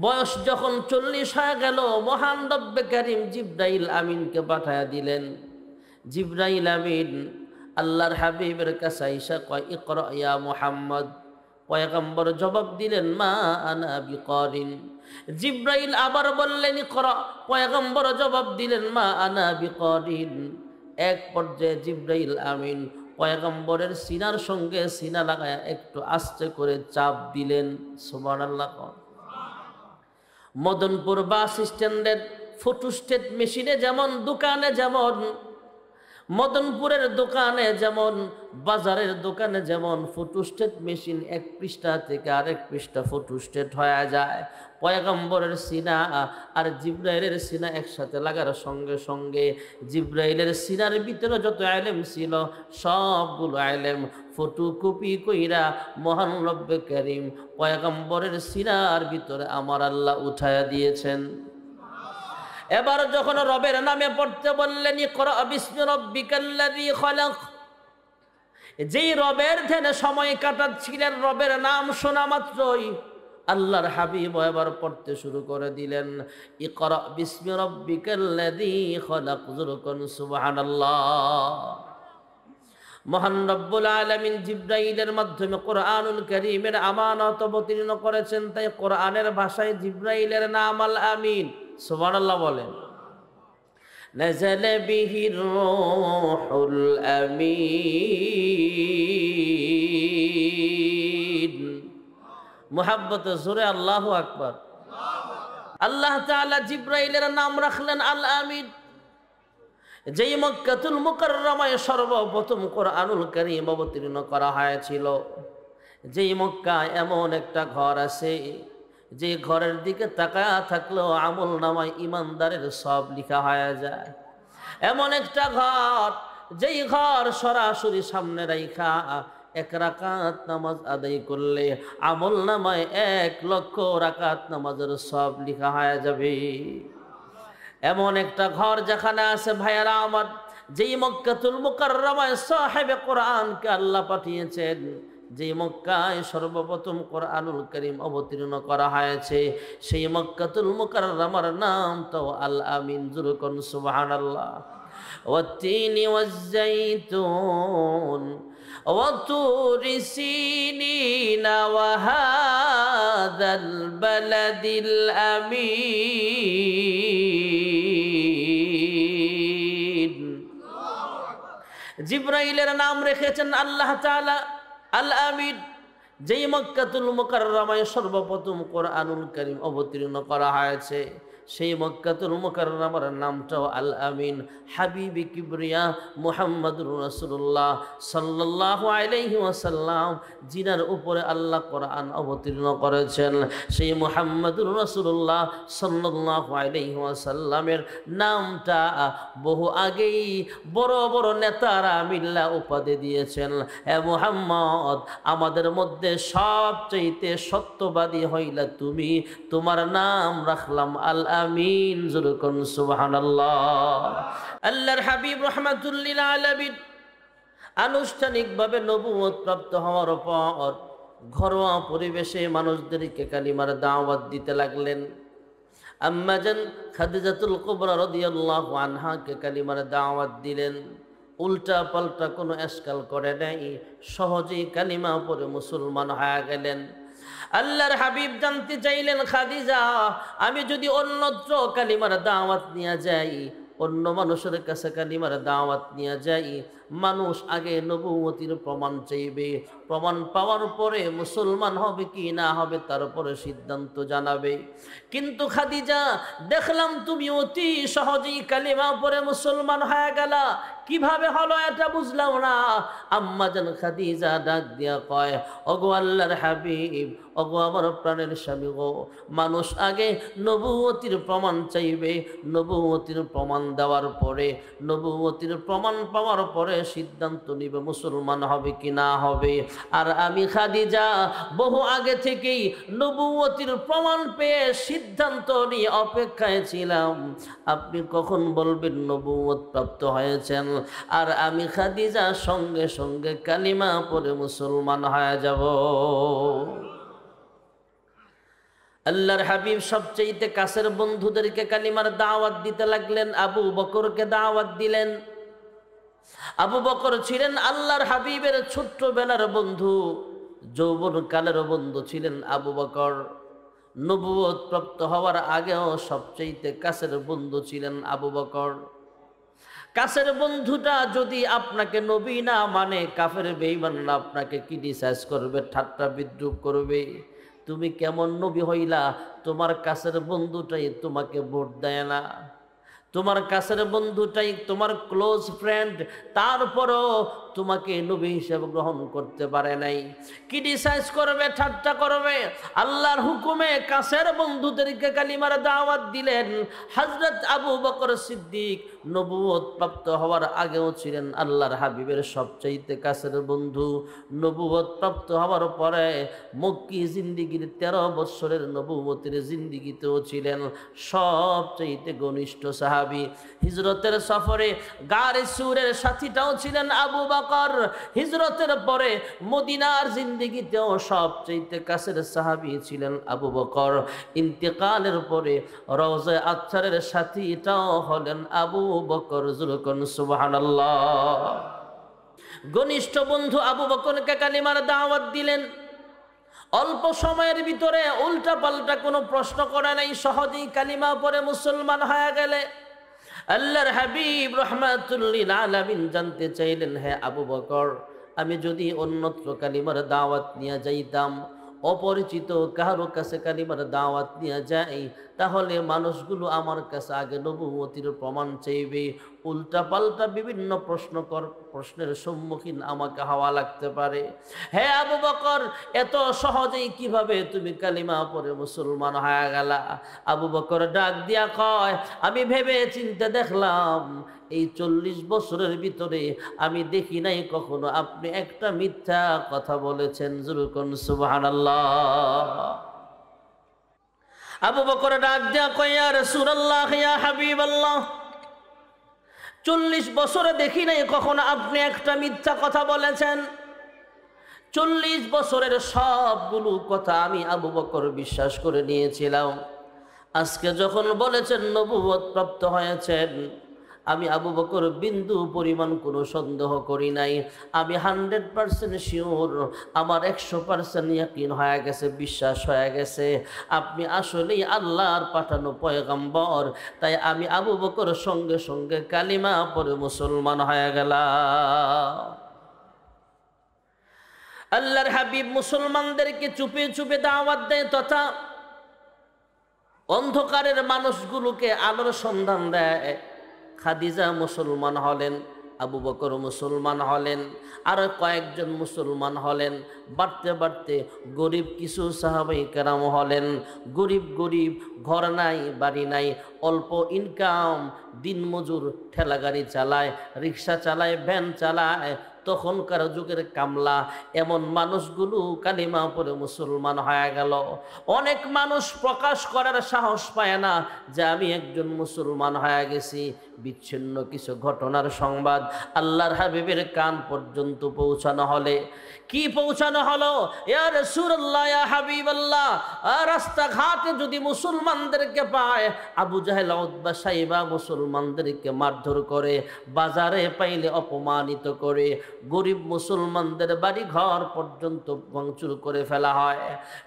বয়স যখন 40 হয়ে গেল, মহান রব্বে কারীম জিবরাইল আমিনকে পাঠায়া দিলেন। জিবরাইল আমিন আল্লাহর হাবিবের কাছে আইসা কয়, ইকরা ইয়া মুহাম্মদ। পয়গম্বর জবাব দিলেন, মা আনা বিকারিন। জিবরাইল আবার বললেন, ইকরা। পয়গম্বর জবাব দিলেন, মা আনা বিকারিন। এক পর্যায়ে জিবরাইল আমিন পয়গম্বরের সিনার সঙ্গে সিনা লাগায়া একটু আস্তে করে চাপ দিলেন। সুবহানাল্লাহ। মদনপুর বাস স্ট্যান্ডের ফটোস্টেট মেশিনে যেমন, দোকানে যেমন, মদনপুরের দোকানে যেমন, বাজারের দোকানে যেমন ফটোস্টেট মেশিন এক পৃষ্ঠা থেকে আরেক পৃষ্ঠা ফটোস্টেট হয়ে যায়, পয়গম্বরের সিনা আর জিবরাইলের সিনা একসাথে লাগার সঙ্গে সঙ্গে জিবরাইলের সিনার ভিতরে যত ইলম ছিল সবগুলো ইলম ফটোকপি কইরা মহান রব্বে কারীম পয়গম্বরের সিনার ভিতরে আমার আল্লাহ উঠায়া দিয়েছেন। এবার যখন রবের নামে পড়তে বললেন, ইকরা বিসমি রাব্বিকাল্লাযী খালাক, যেই রবের ধ্যানে সময় কাটাচ্ছিলেন, রবের নাম শোনা মাত্রই আল্লাহর হাবিব এবার পড়তে শুরু করে দিলেন, ইকরা বিসমি রাব্বিকাল্লাযী খালাক। যুরকুন সুবহানাল্লাহ। মহান রব্বুল আলামিন জিবরাইলের মাধ্যমে কোরআনুল কারীমের আমানত অবতীর্ণ করেছেন, তাই কোরআনের ভাষায় জিবরাইলের নাম আল আমিন। সুবহানাল্লাহ বলেন। নাযালা বিহির রূহুল আমিন। মুহাব্বতে জোরে আল্লাহু আকবার। আল্লাহ তাআলা জিবরাইলের নাম রাখলেন আল আমিন। যেই মক্কাতুল মুকাররমায় সর্বপ্রথম কোরআনুল কারীম অবতীর্ণ করা হয়েছিল, যেই মক্কায় এমন একটা ঘর আছে যে ঘরের দিকে তাকায়া থাকলেও আমল নামায় ইমানদারের সব লেখা হয়ে যায়। এমন একটা ঘর, যেই ঘর সরাসরি সামনে রাইখা এক রাকাত নামাজ আদায় করলে আমল নামায় 1,00,000 রাকাত নামাজের সব লেখা হয়ে যাবে। এমন একটা ঘর যেখানে আছে ভাইয়ারা আমার, যেই মক্কাতুল মুকাররমায় সাহেবে কোরআনকে আল্লাহ পাঠিয়েছেন, যে মক্কায় সর্বপ্রথম কোরআনুল কারীম অবতীর্ণ করা হয়েছে, সেই মক্কাতুল মুকাররমার নাম তো আল আমিন। যুরকুন সুবহানাল্লাহ। ওয়াত-তিনি ওয়াজ-যাইতুন ওয়া তুরি সিনিনা ওয়া হাযাল বালাদিল আমিন। জিবরাইলের নাম রেখেছেন আল্লাহ তাআলা আল আমিন। যেই মক্কাতুল মুকাররমায় সর্বপ্রথম কোরআনুল কারীম অবতীর্ণ করা হয়েছে, সেই মক্কাতুল মুকাররমার নামটাও আল আমিন। হাবিবি কিবরিয়া মুহাম্মদুর রাসূলুল্লাহ সাল্লাল্লাহু আলাইহি ওয়াসাল্লাম, জিনার উপরে আল্লাহ কোরআন অবতীর্ণ করেছেন, সেই মুহাম্মদুর রাসূলুল্লাহ সাল্লাল্লাহু আলাইহি ওয়াসাল্লামের নামটা বহু আগেই বড় বড় নেতারা মিল্লা উপাধি দিয়েছেন, হে মুহাম্মদ, আমাদের মধ্যে সবচেয়ে সত্যবাদী হইলা তুমি, তোমার নাম রাখলাম আল আমিন। যুরকুন সুবহানাল্লাহ। আল্লাহর হাবিব রাহমাতুল লিল আলামিন আনুষ্ঠানিকভাবে নবুয়ত প্রাপ্ত হওয়ার পর ঘরোয়া পরিবেশে মানুষদেরকে কালিমার দাওয়াত দিতে লাগলেন। আম্মা জান খাদিজাতুল কুবরা রাদিয়াল্লাহু আনহাকে কালিমার দাওয়াত দিলেন। উল্টা পাল্টা কোনো এশকাল করে নাই, সহজেই কালিমা পড়ে মুসলমান হয়ে গেলেন। আল্লাহর হাবিব জানতে চাইলেন, খাদিজা, আমি যদি অন্যত্র কালিমার দাওয়াত নিয়ে যাই, অন্য মানুষের কাছে কালিমার দাওয়াত নিয়ে যাই, মানুষ আগে নবুয়তির প্রমাণ চাইবে, প্রমাণ পাওয়ার পরে মুসলমান হবে কি না হবে তারপরে সিদ্ধান্ত জানাবে। কিন্তু খাদিজা, দেখলাম তুমি অতি সহজেই কালিমা পড়ে মুসলমান হয়ে গেলা, কিভাবে হলো এটা বুঝলাম না। আম্মা জান খাদিজা ডাক দিয়া কয়, ওগো আল্লাহর হাবিব, ওগো আমার প্রাণের স্বামী গো, মানুষ আগে নবুয়তির প্রমাণ চাইবে, নবুয়তির প্রমাণ দেওয়ার পরে, নবুয়তির প্রমাণ পাওয়ার পরে সিদ্ধান্ত নিবে মুসলমান হবে কি না হবে। আর আমি খাদিজা বহু আগে থেকেই নবুয়তির প্রমাণ পেয়ে সিদ্ধান্ত নিয়ে অপেক্ষায় ছিলাম, আপনি কখন বলবেন নবুয়ত প্রাপ্ত হয়েছেন। আর আমি খাদিজা সঙ্গে সঙ্গে কালিমা পড়ে মুসলমান হয়ে যাব। আল্লাহর হাবিব সবচেয়ে কাছের বন্ধুদেরকে কালিমার দাওয়াত দিতে লাগলেন। আবু বকরকে দাওয়াত দিলেন। আবু বকর ছিলেন আল্লাহর হাবিবের ছোট্টবেলার বন্ধু, যৌবনকালের বন্ধু ছিলেন আবু বকর। নবুয়ত প্রাপ্ত হওয়ার আগেও সবচেয়ে কাছের বন্ধু ছিলেন আবু বকর। কাছের বন্ধুটা যদি আপনাকে নবী না মানে, কাফের বেঈমানরা আপনাকে ক্রিটিসাইজ করবে, ঠাট্টা বিদ্রুপ করবে। তুমি কেমন নবী হইলা, তোমার কাছের বন্ধুটাই তোমাকে ভোট দেয় না, তোমার কাছের বন্ধুটাই তোমার ক্লোজ ফ্রেন্ড, তারপরও তোমাকে নবী হিসেবে গ্রহণ করতে পারে নাই, ক্রিটিসাইজ করবে, ঠাট্টা করবে। আল্লাহর হুকুমে কাছের বন্ধুদেরকে কালিমার দাওয়াত দিলেন। হযরত আবু বকর সিদ্দিক নবুয়ত প্রাপ্ত হওয়ার আগেও ছিলেন আল্লাহর হাবিবের সবচাইতে কাছের বন্ধু। নবুয়ত প্রাপ্ত হওয়ার পরে মক্কি জিন্দিগির 13 বছরের নবুয়তের জিন্দিগিতেও ছিলেন সবচাইতে ঘনিষ্ঠ সাহাবী। হিজরতের সফরে গারে সুরের সাথীটাও ছিলেন আবু বকর। হিজরতের পরে মদিনার জিন্দিগিতেও সবচাইতে কাছের সাহাবী ছিলেন আবু বকর। ইন্তেকালের পরে রওজায়ে আতহারের সাথীটাও হলেন আবু বকর। যুরকুন সুবহানাল্লাহ। ঘনিষ্ঠ বন্ধু আবু বকরকে কালিমার দাওয়াত দিলেন। অল্প সময়ের ভিতরে উল্টা পাল্টা কোনো প্রশ্ন করে নাই, সহজেই কালিমা পড়ে মুসলমান হয়ে গেলে। আল্লাহর হাবিব রাহমাতুল লিল আলামিন জানতে চাইলেন, হে আবু বকর, আমি যদি অন্যত্র কালিমার দাওয়াত নিয়ে যাইতাম, অপরিচিত কারো কাছে কালিমার দাওয়াত নিয়ে যাই, তাহলে মানুষগুলো আমার কাছে আগে নবুয়তির প্রমাণ চাইবে, উল্টা পাল্টা বিভিন্ন প্রশ্নের সম্মুখীন আমাকে হওয়া লাগতে পারে। হে আবু বকর, এত সহজেই কিভাবে তুমি কালিমা পড়ে মুসলমান হয়ে গেলা? আবু বকর ডাক দিয়া কয়, আমি ভেবে চিন্তে দেখলাম এই 40 বছরের ভিতরে আমি দেখি নাই কখনো আপনি একটা মিথ্যা কথা বলেছেন। যুরকুন সুবহানাল্লাহ। আবু বকর ডাক দিয়া কয়, ইয়া রাসূলুল্লাহ, ইয়া হাবিবাল্লাহ, 40 বছরে দেখি নাই কখনো আপনি একটা মিথ্যা কথা বলেছেন। 40 বছরের সবগুলো কথা আমি আবু বকর বিশ্বাস করে নিয়েছিলাম। আজকে যখন বলেছেন নবুয়ত প্রাপ্ত হয়েছেন, আমি আবু বকর বিন্দু পরিমাণ কোনো সন্দেহ করি নাই। আমি 100% শিওর, আমার 100% ইয়াকিন হয়ে গেছে, বিশ্বাস হয়ে গেছে আপনি আসলেই আল্লাহর পাঠানো পয়গম্বর। তাই আমি আবু বকর সঙ্গে সঙ্গে কালিমা পড়ে মুসলমান হয়ে গেলাম। আল্লাহর হাবিব মুসলমানদেরকে চুপে চুপে দাওয়াত দেয় তথা অন্ধকারের মানুষগুলোকে আলোর সন্ধান দেয়। খাদিজা মুসলমান হলেন, আবু বকর মুসলমান হলেন, আর কয়েকজন মুসলমান হলেন। বাড়তে বাড়তে গরিব কিছু সাহাবাই কেরাম হলেন। গরিব ঘর নাই, বাড়ি নাই, অল্প ইনকাম, দিনমজুর, ঠেলা গাড়ি চালায়, রিক্সা চালায়, ভ্যান চালায়, তখনকার যুগের কামলা। এমন মানুষগুলো কালিমা পড়ে মুসলমান হয়ে গেল। অনেক মানুষ প্রকাশ করার সাহস পায় না যে আমি একজন মুসলমান হয়ে গেছি। বিচ্ছিন্ন কিছু ঘটনার সংবাদ আল্লাহর হাবিবের কান পর্যন্ত পৌঁছানো হলে কি পৌঁছানো হলো, ইয়া রাসূলুল্লাহ, ইয়া হাবিবাল্লাহ, রাস্তাঘাটে যদি মুসলমানদেরকে পায়, আবু জাহেল, উতবা, সাইবা মুসলমানদেরকে মারধর করে, বাজারে পাইলে অপমানিত করে, গরিব মুসলমানদের বাড়ি ঘর পর্যন্ত ভাঙচুর করে ফেলা হয়।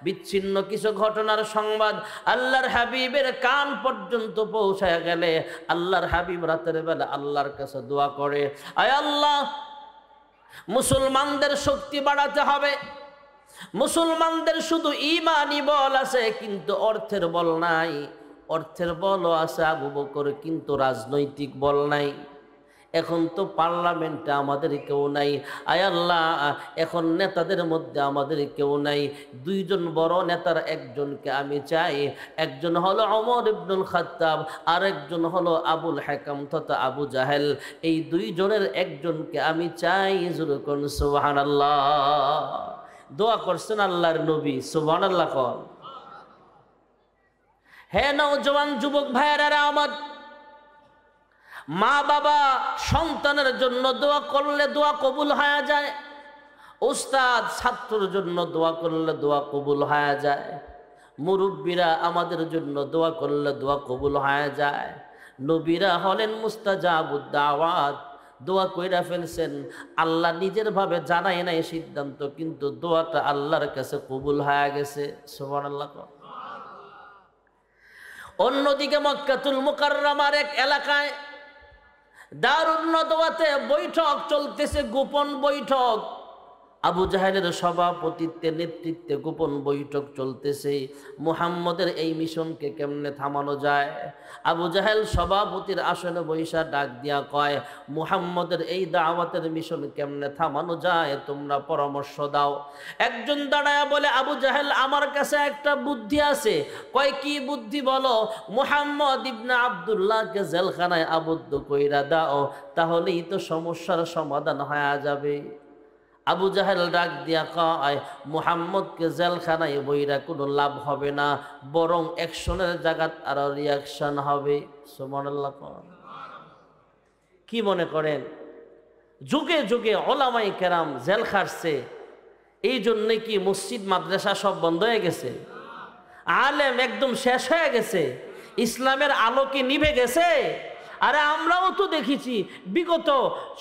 বিচ্ছিন্ন কিছু ঘটনার সংবাদ আল্লাহর হাবিবের কান পর্যন্ত পৌঁছায় গেলে আল্লাহর হাবিব রাতের বেলা আল্লাহর কাছে দোয়া করে, আয় আল্লাহ, মুসলমানদের শক্তি বাড়াতে হবে। মুসলমানদের শুধু ঈমানি বল আছে কিন্তু অর্থের বল নাই। অর্থের বলও আছে আবু বকর, কিন্তু রাজনৈতিক বল নাই। এখন তো পার্লামেন্টে আমাদের কেউ নাই, আয় আল্লাহ এখন নেতাদের মধ্যে আমাদের কেউ নাই। দুইজন বড় নেতার একজনকে আমি চাই, একজন হলো ওমর ইবনুল খাত্তাব, আর একজন হলো আবুল হাকাম তথা আবু জাহেল। এই দুইজনের একজনকে আমি চাই। যুরকুন সুবহানাল্লাহ। দোয়া করছেন আল্লাহর নবী, সুবহানাল্লাহ কর। হে নওজওয়ান যুবক ভাইয়েরা আমার, মা বাবা সন্তানের জন্য দোয়া করলে দোয়া কবুল হয়ে যায়। উস্তাদ ছাত্রের জন্য দোয়া করলে দোয়া কবুল হয়ে যায়। মুরব্বীরা আমাদের জন্য দোয়া করলে দোয়া কবুল হয়ে যায়। নবীরা হলেন মুস্তাজাবুদ দাওয়াত, দোয়া কইরা ফেলছেন, আল্লাহ নিজের ভাবে জানাই নাই সিদ্ধান্ত, কিন্তু দোয়াটা আল্লাহর কাছে কবুল হয়ে গেছে। সুবহানাল্লাহ। অন্যদিকে মক্কাতুল মুকাররমার এক এলাকায় দারুন নদওয়াতে বৈঠক চলতেছে, গোপন বৈঠক। আবু জাহেলের সভাপতিত্বে নেতৃত্বে গোপন বৈঠক চলতেছে। মুহাম্মদের এই মিশনকে কেমনে থামানো যায়? আবু জাহেল সভাপতির আসনে বৈশা ডাক দিয়া কয়, মুহাম্মদের এই দাওয়াতের মিশন কেমনে থামানো যায়, তোমরা পরামর্শ দাও। একজন দাঁড়ায়া বলে, আবু জাহেল আমার কাছে একটা বুদ্ধি আছে। কয় কি বুদ্ধি বলো? মুহাম্মদ ইবনে আব্দুল্লাহকে জেলখানায় আবদ্ধ কইরা দাও, তাহলেই তো সমস্যার সমাধান হয়ে যাবে। আবু জাহেল ডাক দিয়া কয়, মুহাম্মদকে জেলখানায় বইরা কোনো লাভ হবে না, বরং অ্যাকশনের জায়গাত আরো রিয়াকশন হবে। সুবহানাল্লাহ। কি মনে করেন যুগে যুগে ওলামায়ে কেরাম জেল খাটছে, এই জন্যে কি মসজিদ মাদ্রাসা সব বন্ধ হয়ে গেছে? আলেম একদম শেষ হয়ে গেছে? ইসলামের আলো কি নিভে গেছে? আরে আমরাও তো দেখেছি বিগত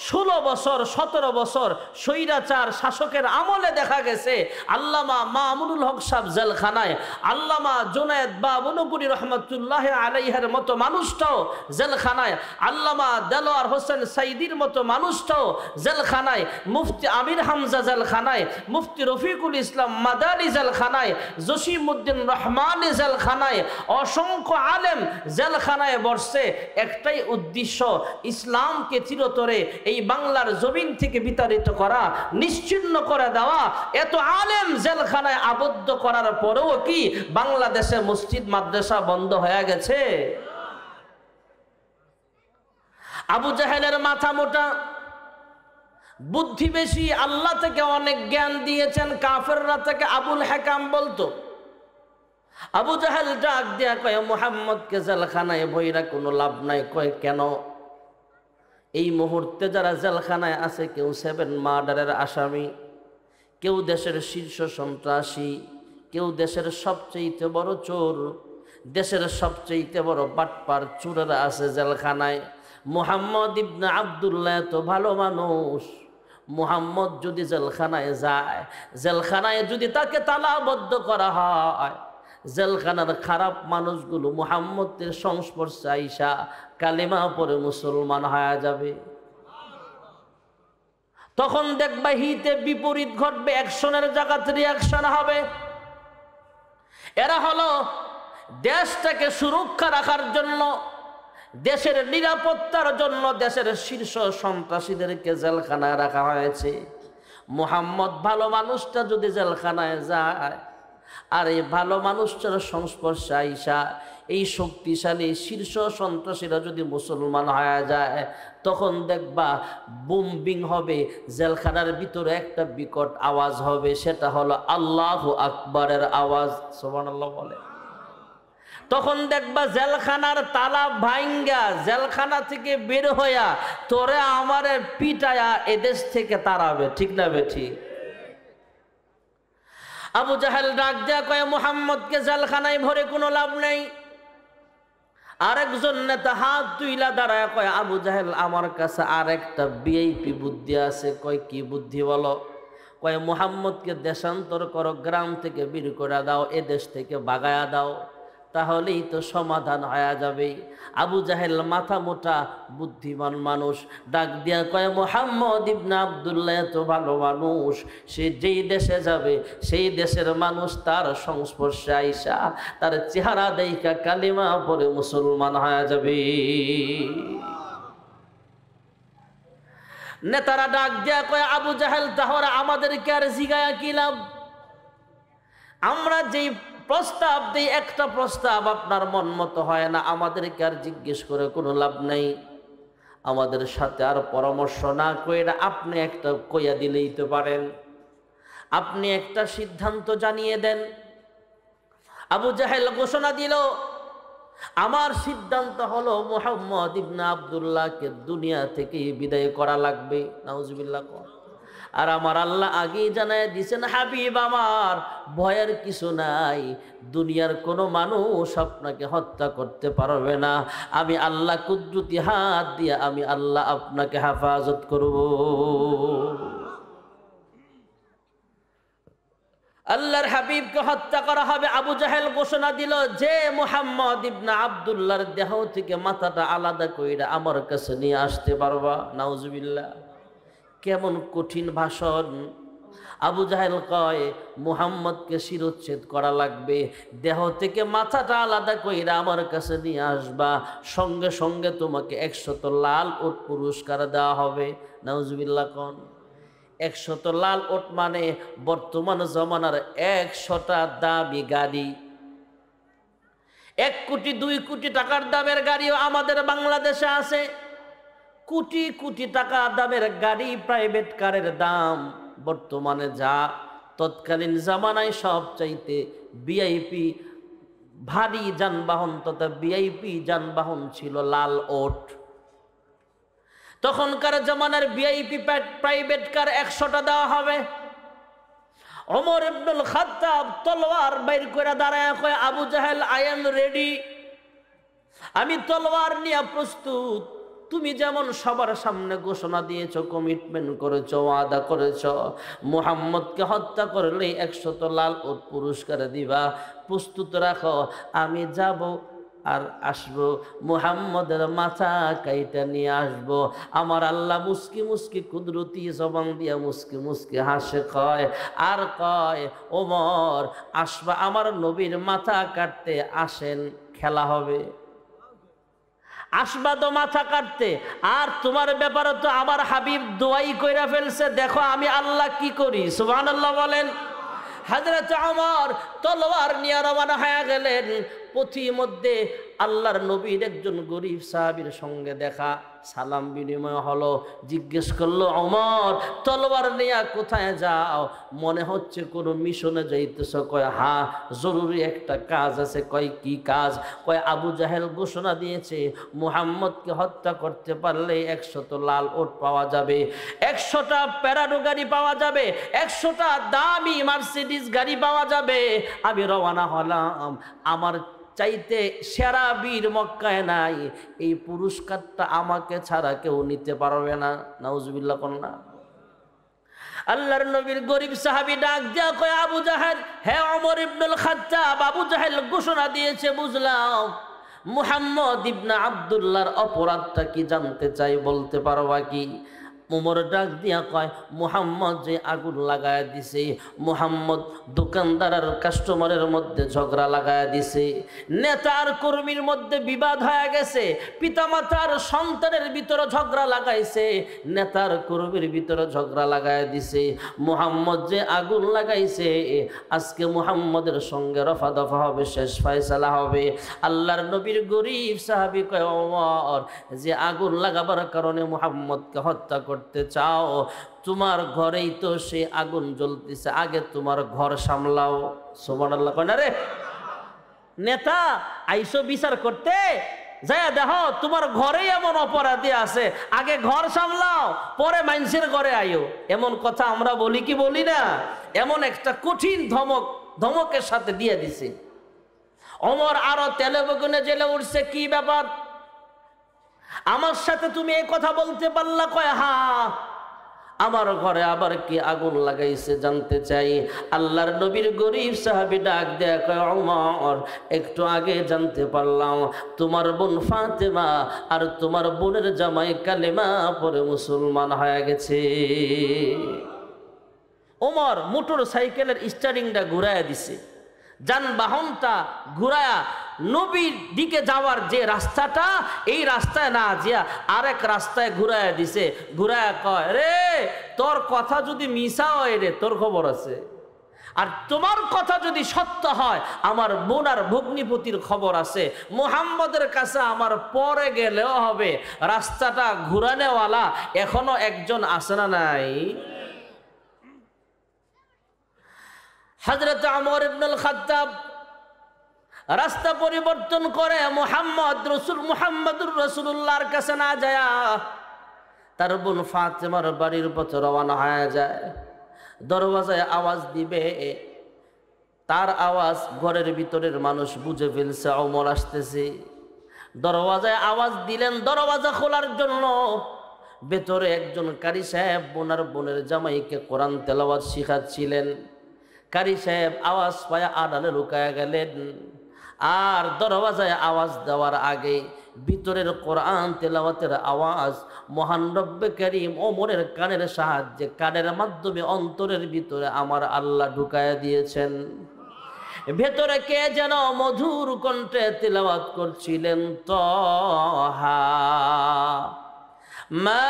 16 বছর 17 বছর স্বৈরাচার শাসকের আমলে দেখা গেছে আল্লামা মামুনুল হক সাহেব জেলখানায়, আল্লামা জুনায়েদ বাবনপুরি রহমতুল্লাহ আলাইহির মতো মানুষটাও জেলখানায়, আল্লামা দেলোয়ার হোসেন সাইদির মতো মানুষটাও জেলখানায়, মুফতি আমির হামজা জেলখানায়, মুফতি রফিকুল ইসলাম মাদানী জেলখানায়, জসিমউদ্দিন রহমানী জেলখানায়, অসংখ্য আলেম জেলখানায় বসছে। একটাই উদ্দেশ্য, ইসলামকে চিরতরে এই বাংলার জমিন থেকে বিতাড়িত করা, নিশ্চিহ্ন করে দেওয়া। এত আলেম জেলখানায় আবদ্ধ করার পরেও কি বাংলাদেশে মসজিদ মাদ্রাসা বন্ধ হয়ে গেছে? আবু জাহেলের মাথা মোটা, বুদ্ধি বেশি, আল্লাহ থেকে অনেক জ্ঞান দিয়েছেন। কাফেররা থেকে আবুল হাকাম বলতো। আবু জাহেল ডাক দিয়া কয়, মুহাম্মদকে জেলখানায় বইরা কোনো লাভ নাই। কয় কেন? এই মুহূর্তে যারা জেলখানায় আছে, কেউ 7 মার্ডারের আসামি, কেউ দেশের শীর্ষ সন্ত্রাসী, কেউ দেশের সবচেয়ে বড় চোর, দেশের সবচেয়ে বড় বাটপার চোরেরা আছে জেলখানায়। মুহাম্মদ ইবনে আব্দুল্লাহ তো ভালো মানুষ, মুহাম্মদ যদি জেলখানায় যায়, জেলখানায় যদি তাকে তালাবদ্ধ করা হয়, জেলখানার খারাপ মানুষগুলো মুহাম্মদের সংস্পর্শে আইসা কালেমা পড়ে মুসলমান হয়ে যাবে। তখন দেখবা হিতে বিপরীত ঘটবে, অ্যাকশনের জায়গাতে রিয়াকশন হবে। এরা হলো দেশটাকে সুরক্ষা রাখার জন্য, দেশের নিরাপত্তার জন্য দেশের শীর্ষ সন্ত্রাসীদেরকে জেলখানায় রাখা হয়েছে। মুহাম্মদ ভালো মানুষটা যদি জেলখানায় যায়, আর এই ভালো মানুষটার সংস্পর্শে আইসা এই শক্তিশালী শীর্ষ সন্ত্রাসীরা যদি মুসলমান হয়ে যায়, তখন দেখবা বুমবিং হবে, জেলখানার ভিতরে একটা বিকট আওয়াজ হবে, সেটা হলো আল্লাহু আকবারের আওয়াজ। সুবহানাল্লাহ বলে। তখন দেখবা জেলখানার তালা ভাঙ্গা জেলখানা থেকে বের হইয়া তোরে আমারে পিটায়া এদেশ থেকে তাড়াবে। ঠিক না বেঠিক? আবু জাহেল ডাক দেয়া কয়, মুহাম্মদকে জেলখানায় ভরে কোনো লাভ নেই। আরেকজন নেতা হাত তুইলা দাঁড়ায় কয়, আবু জাহেল আমার কাছে আরেকটা ভিআইপি বুদ্ধি আছে। কয় কি বুদ্ধি বলো? কয় মুহাম্মদকে দেশান্তর করো, গ্রাম থেকে বের করে দাও, এদেশ থেকে বাগায়া দাও, তাহলেই তো সমাধান হয়ে যাবে। আবু জাহেল মাথা মোটা বুদ্ধিমান মানুষ, ডাক দিয়া কয়, মুহাম্মদ ইবনে আব্দুল্লাহ এত ভালো মানুষ, সে যেই দেশে যাবে সেই দেশের মানুষ তার সংস্পর্শে আইসা তার চেহারা দেইখা কালিমা পড়ে মুসলমান হয়ে যাবে। নেতারা ডাক দিয়া কয়, আবু জাহেল তাহলে আমাদেরকে আর জিগায়া কি লাভ? আমরা যেই প্রস্তাব দিই একটা প্রস্তাব আপনার মন মতো হয় না, আমাদেরকে আর জিজ্ঞেস করে কোনো লাভ নাই। আমাদের সাথে আর পরামর্শ না কইরা আপনি একটা কইয়া দিলেই তো পারেন, আপনি একটা সিদ্ধান্ত জানিয়ে দেন। আবু জাহেল ঘোষণা দিল, আমার সিদ্ধান্ত হলো মুহাম্মদ ইবনে আব্দুল্লাহকে দুনিয়া থেকে বিদায় করা লাগবে। নাউজুবিল্লাহ। আর আমার আল্লাহ আগেই জানায় দিয়েছেন, হাবিব আমার ভয়ের কিছু নাই, দুনিয়ার কোনো মানুষ আপনাকে হত্যা করতে পারবে না। আমি আল্লাহ কুদরতি হাত দিয়ে আমি আল্লাহ আপনাকে হেফাজত করব। আল্লাহর হাবিবকে হত্যা করা হবে। আবু জাহেল ঘোষণা দিল, যে মুহাম্মদ ইবনে আব্দুল্লাহর দেহ থেকে মাথাটা আলাদা কইরা আমার কাছে নিয়ে আসতে পারবা। নাউজুবিল্লাহ। কেমন কঠিন ভাষণ। আবু জাহেল কয়, মুহাম্মদকে শিরোচ্ছেদ করা লাগবে, দেহ থেকে মাথাটা আলাদা কইরা আমার কাছে নিয়ে আসবা, সঙ্গে সঙ্গে তোমাকে 100 লাল উট পুরস্কার দেওয়া হবে। নাউজুবিল্লাহ। কোন 100 লাল উট মানে বর্তমান জমানার 100টা দামি গাড়ি। 1 কোটি 2 কোটি টাকার দামের গাড়িও আমাদের বাংলাদেশে আছে। কোটি কোটি টাকা দামের গাড়ি, প্রাইভেট কারের দাম বর্তমানে যা, তৎকালীন জামানায় সব চাইতে ভিআইপি ভারী যানবাহন তথা ভিআইপি যানবাহন ছিল লাল ওট। তখনকার জামানার ভিআইপি প্রাইভেট কার 100টা দেওয়া হবে। ওমর ইবনুল খাত্তাব তলোয়ার বাইর করে দাঁড়ায় কয়, আবু জাহেল আই এম রেডি, আমি তলোয়ার নিয়ে প্রস্তুত। তুমি যেমন সবার সামনে ঘোষণা দিয়েছো, কমিটমেন্ট করেছো, ওয়াদা করেছো, মুহাম্মদকে হত্যা করলে 100 লাল উট পুরস্কার দিবা, প্রস্তুত রাখো। আমি যাব আর আসবো, মুহাম্মদের মাথা কাইটা নিয়ে আসবো। আমার আল্লাহ মুস্কি মুস্কি কুদরতি জবান দিয়া মুস্কি মুস্কি হাসে, কয় আর কয়, ওমর আসবা আমার নবীর মাথা কাটতে, আসেন খেলা হবে। আসবা তো মাথা কাটতে, আর তোমার ব্যাপারে তো আমার হাবিব দোয়াই কইরা ফেলছে, দেখো আমি আল্লাহ কি করি। সুবহানাল্লাহ বলেন। হযরত ওমর তলোয়ার নিয়ে রওনা হয়ে গেলেন। পথিমধ্যে আল্লাহর নবীর একজন গরিব সাহাবীর সঙ্গে দেখা, সালাম বিনিময় হলো। জিজ্ঞেস করলো, ওমর তলোয়ার নিয়ে কোথায় যাও? মনে হচ্ছে কোনো মিশনে যাইতেছ। কয়, হ্যাঁ জরুরি একটা কাজ আছে। কয়, কি কাজ? কয়, আবু জাহেল ঘোষণা দিয়েছে মুহাম্মদকে হত্যা করতে পারলে 100 লাল উট পাওয়া যাবে, 100টা প্যারাডো গাড়ি পাওয়া যাবে, 100টা দামি মার্সিডিজ গাড়ি পাওয়া যাবে। আমি রওনা হলাম। আমার চাইতে সেরা বীর মক্কায় নাই, এই পুরস্কারটা আমাকে ছাড়া কেউ নিতে পারবে না। নাউজুবিল্লাহ। কন্যা আল্লাহর নবীর গরিব সাহাবী ডাক দিয়া কয়, আবু জাহেল, হে ওমর ইবনুল খাত্তাব, আবু জাহেল ঘোষণা দিয়েছে, বুঝলাম। মুহাম্মদ ইবনে আব্দুল্লাহর অপরাধটা কি জানতে চাই, বলতে পারবা কি? ওমর ডাক দিয়া কয়, মুহাম্মদ যে আগুন লাগায় দিছে, মুহাম্মদ দোকানদার আর কাস্টমারের মধ্যে ঝগড়া লাগায় দিছে, নেতার কর্মীর মধ্যে বিবাদ হয়ে গেছে, পিতামাতার সন্তানের ভিতরে ঝগড়া লাগাইছে, নেতার কর্মীর ভিতরে ঝগড়া লাগায় দিছে। মুহাম্মদ যে আগুন লাগাইছে, আজকে মুহাম্মদের সঙ্গে রফা দফা হবে, শেষ ফয়সালা হবে। আল্লাহর নবীর গরিব সাহাবী কয়, ওমর যে আগুন লাগাবার কারণে মুহাম্মদকে হত্যা করতে চাও, তোমার ঘরেই তো সে আগুন জ্বলতেছে, আগে তোমার ঘর সামলাও। সুবহানাল্লাহ। কয় না রে নেতা, আইসো বিচার করতে, যায় দেখো তোমার ঘরে এমন অপরাধী আছে, আগে ঘর সামলাও, পরে মানুষের ঘরে আইও। এমন কথা আমরা বলি কি বলি না? এমন একটা কঠিন ধমকের সাথে দিয়ে দিছে। ওমর আরো তেলে বেগুনে জেলে উঠছে, কি ব্যাপার, আমার সাথে তুমি এই কথা বলতে পারলা? কয়, হ্যাঁ আমার ঘরে আবার কি আগুন লাগাইছে জানতে চাই। আল্লাহর নবীর গরিব সাহাবী ডাক দেয়া কয়, ওমর একটু আগে জানতে পারলাম তোমার বোন ফাতেমা আর তোমার বোনের জামাই কালেমা পড়ে মুসলমান হয়ে গেছে। ওমর মোটর সাইকেলের স্টারিংটা ঘুরাইয়া দিছে, যানবাহনটা ঘুরায়া নবীর দিকে যাওয়ার যে রাস্তাটা, এই রাস্তায় না জিয়া আরেক রাস্তায় ঘুরাইয়া দিছে। ঘুরায়া কয়, রে তোর কথা যদি মিশা হয় রে তোর খবর আছে, আর তোমার কথা যদি সত্য হয় আমার বোন আর ভগ্নিপতির খবর আছে। মুহাম্মদের কাছে আমার পরে গেলেও হবে, রাস্তাটা ঘুরানেওয়ালা এখনো একজন আছে না নাই? হযরত ওমর ইবনুল খাত্তাব রাস্তা পরিবর্তন করে মুহাম্মদুর রাসূলুল্লাহর কাছে না যায় তার বোন ফাতেমার বাড়ির পথে রওনা হয়ে যায়। দরওয়াজায় আওয়াজ দিবে, তার আওয়াজ ঘরের ভিতরের মানুষ বুঝে ফেলছে ওমর আসতেছে। দরওয়াজায় আওয়াজ দিলেন দরওয়াজা খোলার জন্য। ভেতরে একজন কারি সাহেব বোনের জামাইকে কোরআন তেলাওয়াত শিখাচ্ছিলেন। কারি সাহেব আওয়াজ পায়া আড়ালে লুকায়া গেলেন। আর দরওয়াজায় আওয়াজ দেওয়ার আগে ভিতরের কোরআন তেলাওয়াতের আওয়াজ মহান রব্বে কারীম ওমরের কানের সাহায্যে, কানের মাধ্যমে অন্তরের ভিতরে আমার আল্লাহ ঢুকায়া দিয়েছেন। ভেতরে কে যেন মধুর কণ্ঠে তেলাওয়াত করছিলেন, তহা মা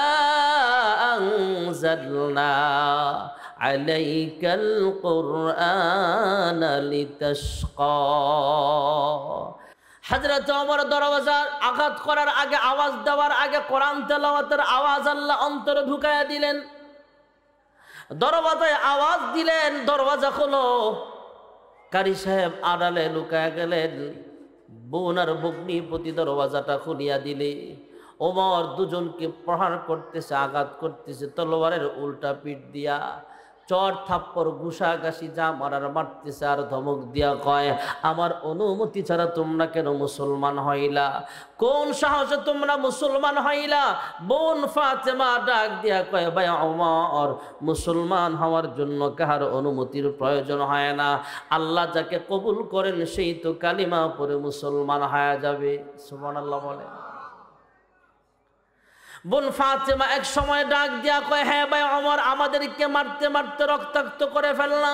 আনজালনা আলাইকাল কুরআনা লিতাশকা। হযরত ওমর দরওয়াজার আঘাত করার আগে, আওয়াজ দেওয়ার আগে কোরআন তেলাওয়াতের আওয়াজ আল্লাহ অন্তরে ঢুকায়া দিলেন। দরওয়াজায় আওয়াজ দিলেন, দরওয়াজা খোলো। কারি সাহেব আড়ালে লুকায়া গেলেন। বোন আর ভগ্নিপতি দরওয়াজাটা খুলিয়া দিলে। ওমর দুজনকে প্রহার করতেছে, আঘাত করতেছে তলোয়ারের উল্টা পিঠ দিয়া। চর থাপ্পড় ঘুষাঘাসি যা মারার মারতেছে, আর ধমক দিয়া কয়, আমার অনুমতি ছাড়া তোমরা কেন মুসলমান হইলা? কোন সাহসে তোমরা মুসলমান হইলা? বোন ফাতেমা ডাক দিয়া কয়, ভাই ওমর, মুসলমান হওয়ার জন্য কাহার অনুমতির প্রয়োজন হয় না। আল্লাহ যাকে কবুল করেন সেই তো কালিমা পড়ে মুসলমান হয়ে যাবে। সুবহানাল্লাহ বলে। বোন ফাতেমা এক সময় ডাক দিয়া কয়, হ্যাঁ ভাই ওমর, আমাদেরকে মারতে মারতে রক্তাক্ত করে ফেলনা।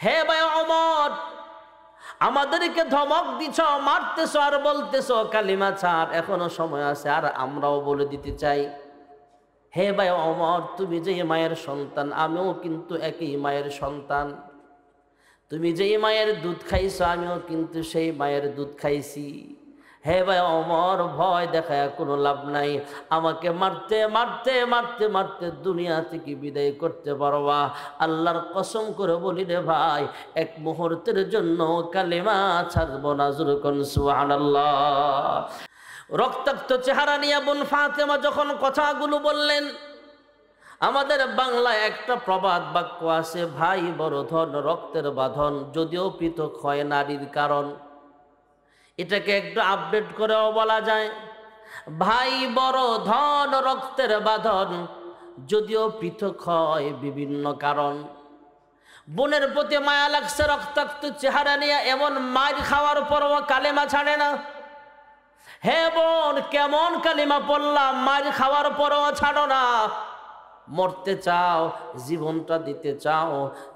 হে ভাই ওমর, আমাদেরকে ধমক দিছ, মারতেছ আর বলতেছ কালিমা ছাড়, এখনো সময় আছে, আর আমরাও বলে দিতে চাই। হে ভাই ওমর, তুমি যে মায়ের সন্তান, আমিও কিন্তু একই মায়ের সন্তান। তুমি যেই মায়ের দুধ খাইছো আমিও কিন্তু সেই মায়ের দুধ খাইছি। হে ভাই ওমর, ভয় দেখায় কোনো লাভ নাই। আমাকে মারতে মারতে মারতে মারতে দুনিয়া থেকে বিদায় করতে পারবা। আল্লাহর কসম করে বলি রে ভাই, এক মুহূর্তের জন্য কালেমা ছাড়ব না। জোরে কোন সুবহানাল্লাহ। রক্তাক্ত চেহারা নিয়ে বোন ফাতেমা যখন কথাগুলো বললেন, আমাদের বাংলায় একটা প্রবাদ বাক্য আছে, ভাই বড় ধন রক্তের বাঁধন, যদিও পৃথক হয় নারীর কারণ। এটাকে একটু আপডেট করেও বলা যায়, ভাই বড় ধন রক্তের বাঁধন, যদিও পৃথক হয় বিভিন্ন কারণ। বোনের প্রতি মায়া লাগছে, রক্তাক্ত চেহারা নিয়ে এমন মার খাওয়ার পরও কালেমা ছাড়ে না। হে বোন, কেমন কালিমা পড়লাম, মার খাওয়ার পরও ছাড়ো না। মরতে চাও, জীবনটা দিতে চাও,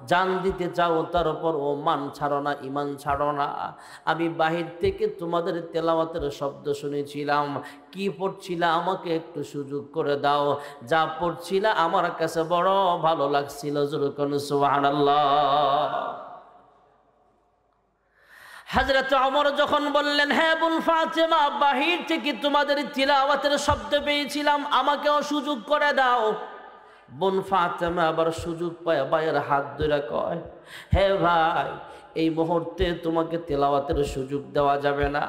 জান দিতে চাও, তারপর ও মান ছাড়ো না, ইমান ছাড়ো না। আমি বাহির থেকে তোমাদের তেলাওয়াতের শব্দ শুনেছিলাম, কি পড়ছিলা আমাকে একটু সুযোগ করে দাও। যা পড়ছিলা আমার কাছে বড় ভালো লাগছিল। যেরকম সুবহানাল্লাহ। হযরত ওমর যখন বললেন, হ্যাঁ বোন ফাতেমা, বাহির থেকে তোমাদের তিলাওয়াতের শব্দ পেয়েছিলাম, আমাকেও সুযোগ করে দাও। বোন ফাতেমা আবার সুযোগ পায় ভাইয়ের হাত ধরে কয়, হে ভাই, এই মুহূর্তে তোমাকে তেলাওয়াতের সুযোগ দেওয়া যাবে না।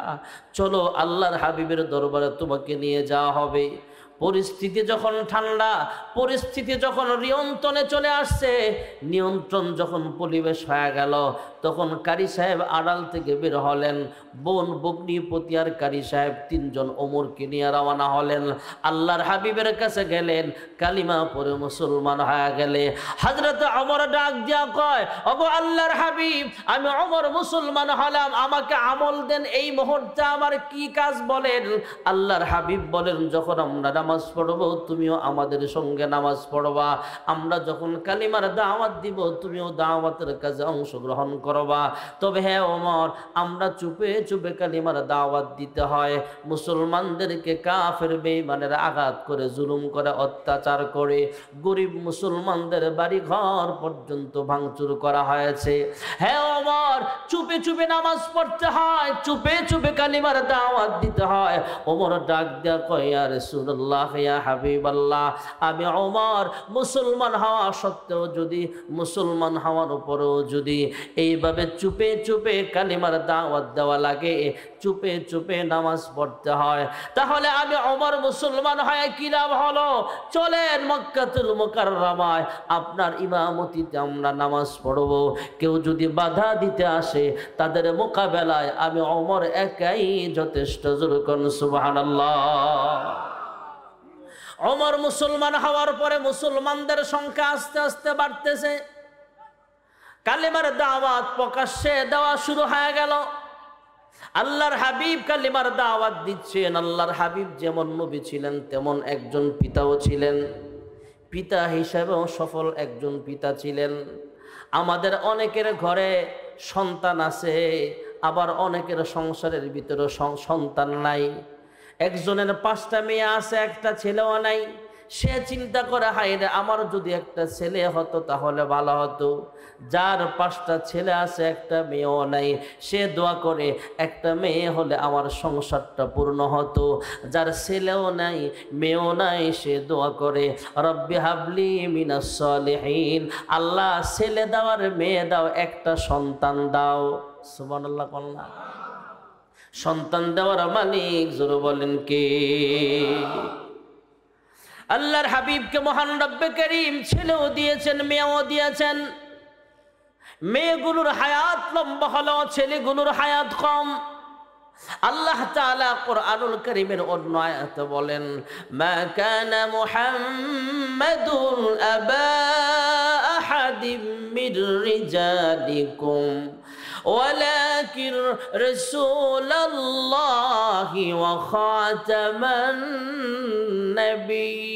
চলো আল্লাহর হাবিবের দরবারে তোমাকে নিয়ে যাওয়া হবে। পরিস্থিতি যখন ঠান্ডা, পরিস্থিতি যখন নিয়ন্ত্রণে চলে আসছে, নিয়ন্ত্রণ যখন পরিবেশ হয়ে গেল, তখন কারি সাহেব আড়াল থেকে বের হলেন। বোন বগ্নিপতি আর কারি সাহেব তিনজন ওমরকে নিয়ে রওনা হলেন। আল্লাহর হাবিবের কাছে গেলেন, কালিমা পড়ে মুসলমান হয়ে গেলে হযরত ওমর ডাক দিয়া কয়, ওগো আল্লাহর হাবিব, আমি ওমর মুসলমান হলাম, আমাকে আমল দেন, এই মুহূর্তে আমার কি কাজ বলেন। আল্লাহর হাবিব বলেন, যখন আমরা নামাজ পড়বো তুমিও আমাদের সঙ্গে নামাজ পড়বা, আমরা যখন কালিমার দাওয়াত দিব তুমিও দাওয়াতের কাজে অংশগ্রহণ করবা। তবে হ্যাঁ ওমর, আমরা চুপে চুপে কালিমার দাওয়াত দিতে হয়। মুসলমানদেরকে কাফের বেঈমানের আঘাত করে, জুলুম করে, অত্যাচার করে গরিব মুসলমানদের বাড়ি ঘর পর্যন্ত ভাঙচুর করা হয়েছে। হ্যাঁ ওমর, চুপে চুপে নামাজ পড়তে হয়, চুপে চুপে কালিমার দাওয়াত দিতে হয়। ওমর ডাক দেয়া কয়, ইয়া রাসূলুল্লাহ, ইয়া হাবিবাল্লাহ, আমি ওমর মুসলমান হওয়া সত্ত্বেও যদি, মুসলমান হওয়ার উপরেও যদি এইভাবে চুপে চুপে কালিমার দাওয়াত দেওয়া লাগে, চুপে চুপে নামাজ পড়তে হয়, তাহলে আমি ওমর মুসলমান হয় কি লাভ হলো? চলেন মক্কাতুল মুকাররমায় আপনার ইমামতিতে আমরা নামাজ পড়ব। কেউ যদি বাধা দিতে আসে, তাদের মোকাবেলায় আমি ওমর একাই যথেষ্ট। জোরে করুন সুবহানাল্লাহ। ওমর মুসলমান হওয়ার পরে মুসলমানদের সংখ্যা আস্তে আস্তে বাড়তেছে। কালিমার দাওয়াত প্রকাশ্যে দেওয়া শুরু হয়ে গেল। আল্লাহর হাবিব কালিমার দাওয়াত দিচ্ছেন। আল্লাহর হাবিব যেমন নবী ছিলেন তেমন একজন পিতাও ছিলেন, পিতা হিসেবেও সফল একজন পিতা ছিলেন। আমাদের অনেকের ঘরে সন্তান আছে, আবার অনেকের সংসারের ভিতরে সন্তান নাই। একজনের 5টা মেয়ে আছে, একটা ছেলেও নাই। সে চিন্তা করে, হায় রে, আমার যদি একটা ছেলে হতো তাহলে ভালো হতো। যার 5টা ছেলে আছে, একটা মেয়েও নাই, সে দোয়া করে একটা মেয়ে হলে আমার সংসারটা পূর্ণ হতো। যার ছেলেও নাই, মেয়েও নাই, সে দোয়া করে, রব্বি হাবলি মিনাস সালিহিন, আল্লাহ ছেলে দাও আর মেয়ে দাও, একটা সন্তান দাও। সুবহানাল্লাহ। কল্লা সন্তান দেওয়ার মালিক জোরে বলেন কে? আল্লাহর হাবিবকে মহান রব্বে করিম ছেলেও দিয়েছেন, মেয়েও দিয়েছেন। মেয়েগুলোর হায়াত লম্বা হলো, ছেলেগুলোর হায়াত কম। আল্লাহ তাআলা কুরআনুল কারীমের অন্য আয়াতে বলেন, মা কানা মুহাম্মাদুন আবা আহাদিম মির রিজালিকুম ওয়ালাকিন রাসূলুল্লাহি ওয়া খাতামান নাবিয়্যিন।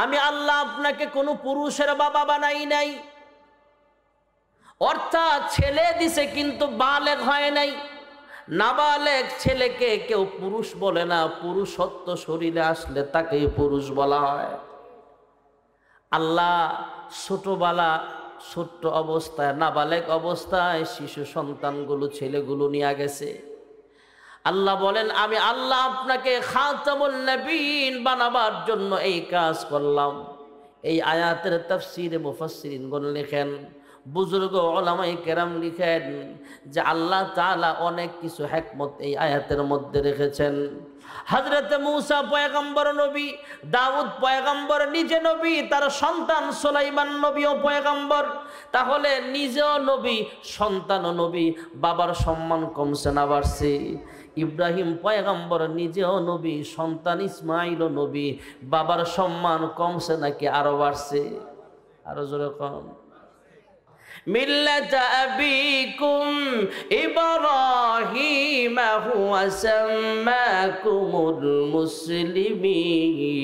আমি আল্লাহ আপনাকে কোনো পুরুষের বাবা বানাই নাই, অর্থাৎ ছেলে দিছে কিন্তু বালেগ হয় নাই। নাবালেগ ছেলেকে কেউ পুরুষ বলে না, পুরুষত্ব শরীরে আসলে তাকেই পুরুষ বলা হয়। আল্লাহ ছোট্ট অবস্থায়, নাবালেগ অবস্থায় শিশু সন্তানগুলো, ছেলেগুলো নিয়ে গেছে। আল্লাহ বলেন, আমি আল্লাহ আপনাকে খাতামুন নবীন বানাবার জন্য এই কাজ করলাম। এই আয়াতের তাফসীরে মুফাসসিরিনগণ লেখেন, বুজুর্গ উলামায়ে কেরাম লিখেন যে আল্লাহ তাআলা অনেক কিছু হিকমত এই আয়াতের মধ্যে রেখেছেন। হযরত মূসা পয়গম্বর নবী, দাউদ পয়গম্বর নিজে নবী, তার সন্তান সুলাইমান নবীও পয়গম্বর। তাহলে নিজেও নবী, সন্তানও নবী, বাবার সম্মান কমছে না বাড়ছে? ইব্রাহিম পয়গম্বর নিজেও নবী, সন্তান ইসমাঈলও নবী, বাবার সম্মান কমছে নাকি আরো বাড়ছে? আরো জোরে কম। মিল্লাত আবিকুম ইব্রাহিম হুয়া সাম্মাকুমুল মুসলিমিন।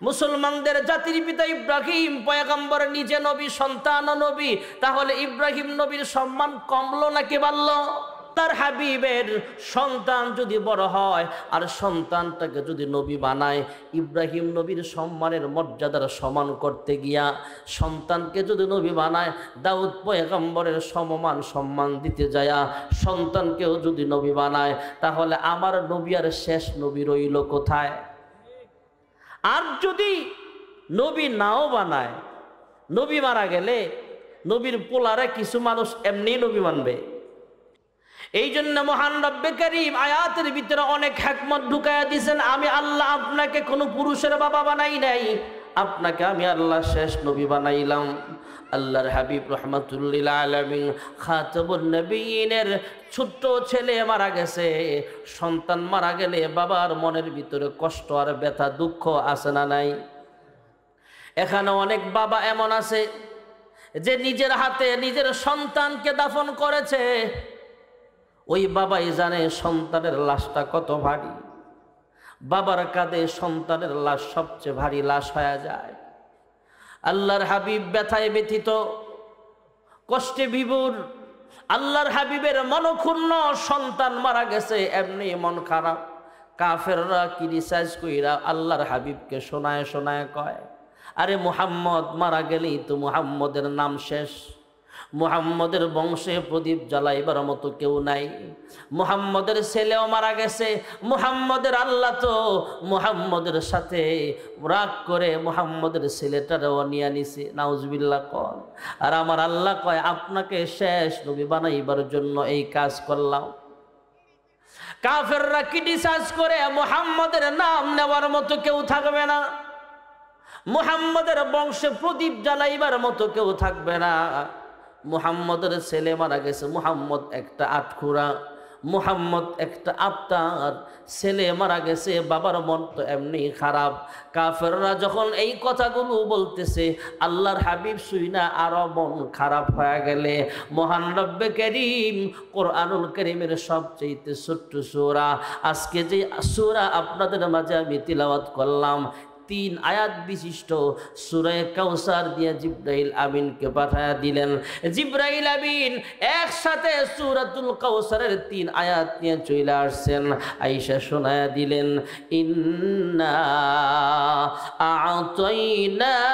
মুসলমানদের জাতির পিতা ইব্রাহিম পয়গম্বর নিজে নবী, সন্তান নবী। তাহলে ইব্রাহিম নবীর সম্মান কমলো নাকি বাড়লো? তার হাবিবের সন্তান যদি বড় হয় আর সন্তানটাকে যদি নবী বানায়, ইব্রাহিম নবীর সম্মানের মর্যাদার সমান করতে গিয়া সন্তানকে যদি নবী বানায়, দাউদ পয়গম্বরের সমমান সম্মান দিতে যায়া সন্তানকেও যদি নবী বানায়, তাহলে আমার নবী আর শেষ নবী রইল কোথায়? আর যদি নবী নাও বানায়, নবী মারা গেলে নবীর পোলারে কিছু মানুষ এমনি নবী মানবে। এই জন্য মহান রব্বে কারীম আয়াতের ভিতরে অনেক হিকমত ঢুকায়া দিয়েছেন। আমি আল্লাহ আপনাকে কোনো পুরুষের বাবা বানাই নাই, আপনাকে আমি আল্লাহ শেষ নবী বানাইলাম। আল্লাহর হাবিব রাহমাতুল্লিল আলামিন খাতামুন নবিয়্যিনের ছোট্ট ছেলে মারা গেছে। সন্তান মারা গেলে বাবার মনের ভিতরে কষ্ট আর ব্যথা দুঃখ আছে না নাই? এখানে অনেক বাবা এমন আছে যে নিজের হাতে নিজের সন্তানকে দাফন করেছে। ওই বাবাই জানে সন্তানের লাশটা কত ভারী। বাবার কাঁধে সন্তানের লাশ সবচেয়ে ভারী লাশ হয়ে যায়। আল্লাহর হাবিব ব্যথায় ব্যথিত, কষ্টে বিভোর। আল্লাহর হাবিবের মনক্ষুণ্ণ, সন্তান মারা গেছে, এমনি মন খারাপ। কাফেররা কি রিসার্চ কইরা আল্লাহর হাবিবকে শোনায় শোনায় কয়, আরে মুহাম্মদ মারা গেলেই তো মুহাম্মদের নাম শেষ, মুহাম্মদের বংশে প্রদীপ জ্বালাইবার মতো কেউ নাই। মুহাম্মদের ছেলেও মারা গেছে, মুহাম্মদের আল্লাহ তো মুহাম্মদের সাথে রাগ করে মুহাম্মদের ছেলেটারও নিয়ে নিছে। নাউজুবিল্লাহ কর। আর আমার আল্লাহ কয় আপনাকে শেষ নবী বানাইবার জন্য এই কাজ করলাম। কাফেররা কি ডিসাইড করে মুহাম্মদের নাম নেওয়ার মতো কেউ থাকবে না, মুহাম্মদের বংশে প্রদীপ জ্বালাইবার মতো কেউ থাকবে না। মুহাম্মদের ছেলে মারা গেছে, মুহাম্মদ একটা আটখুরা, মুহাম্মদ একটা আত্মার। ছেলে মারা গেছে, বাবার মন তো এমনি খারাপ। কাফেররা যখন এই কথাগুলো বলতেছে, আল্লাহর হাবিব শুইনা আরো মন খারাপ হয়ে গেলে মহান রব্বে কারীম কোরআনুল কারীমের সবচেয়ে ছোট্ট সূরা, আজকে যে সূরা আপনাদের মাঝে আমি তিলাওয়াত করলাম, 3 আয়াত বিশিষ্ট সূরা কাউসার দিয়ে জিবরাইল আমিনকে পাঠায়া দিলেন। জিবরাইল আমিন একসাথে সূরাতুল কাউসারের 3 আয়াত নিয়ে চলে আসছেন, আয়েশা শোনায়া দিলেন, ইন্না আ'তাইনাকাল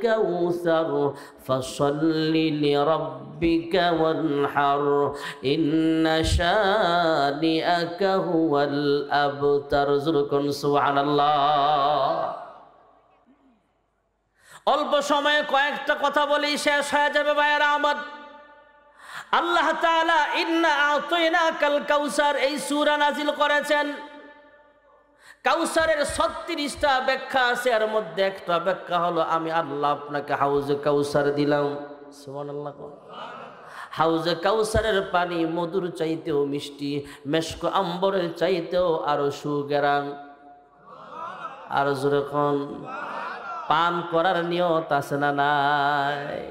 কাউসার ফাসাল্লি লিরাব্বিকা ওয়ানহার ইন্না শানিআকা হুয়াল আবতার। যুরকুন সুবহানাল্লাহ। অল্প সময়ে কয়েকটা কথা বলেই শেষ হয়ে যাবে ভাইয়েরা আমার। আল্লাহ তাআলা ইন্না আ'তাইনাকাল কাউসার এই সূরা নাজিল করেছেন। কাউসারের 36টা ব্যাখ্যা আছে, এর মধ্যে একটা ব্যাখ্যা হলো আমি আল্লাহ আপনাকে হাউজে কাউসার দিলাম। সুবহানাল্লাহ। হাউজে কাউসারের পানি মধুর চাইতেও মিষ্টি, মেশক আম্বরের চাইতেও আরো সুগেরান। আর যখন পান করার নিয়ত আছে না নাই?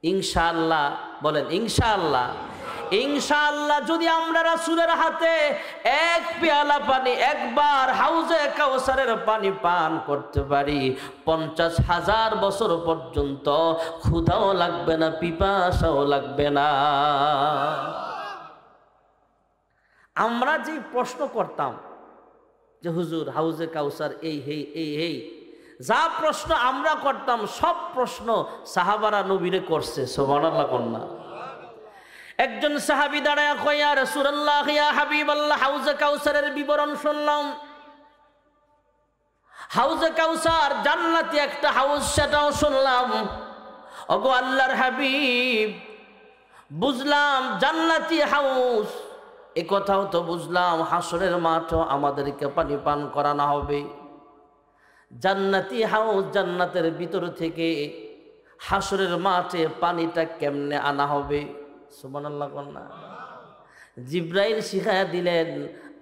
ইনশাআল্লাহ বলেন ইনশাআল্লাহ। ইনশাআল্লাহ যদি আমরা রাসূলের হাতে এক পেয়ালা পানি, একবার হাউজে কাউসারের পানি পান করতে পারি, 50,000 বছর পর্যন্ত ক্ষুধাও লাগবে না, পিপাসাও লাগবে না। আমরা যে প্রশ্ন করতাম যে হুজুর হাউজে কাউসার এই হেই এই হেই, যা প্রশ্ন আমরা করতাম সব প্রশ্ন সাহাবারা নবীরে করছে। সুবহানাল্লাহ কন্যা। একজন সাহাবী দাঁড়ায় কয়, ইয়া রাসূলুল্লাহ ইয়া হাবিবাল্লাহ, হাউজে কাউসারের বিবরণ শুনলাম। হাউজে কাউসার জান্নাতি একটা হাউজ, সেটাও শুনলাম। ওগো আল্লাহর হাবিব, বুঝলাম জান্নাতি হাউজ, এ কথাও তো বুঝলাম হাসরের মাঠও আমাদেরকে পানি পান করানো হবে। জান্নাতি হাউজ, জান্নাতের ভিতর থেকে হাসরের মাঠে পানিটা কেমনে আনা হবে? সুবহানাল্লাহ কন্যা। জিবরাইল শিখায়া দিলেন।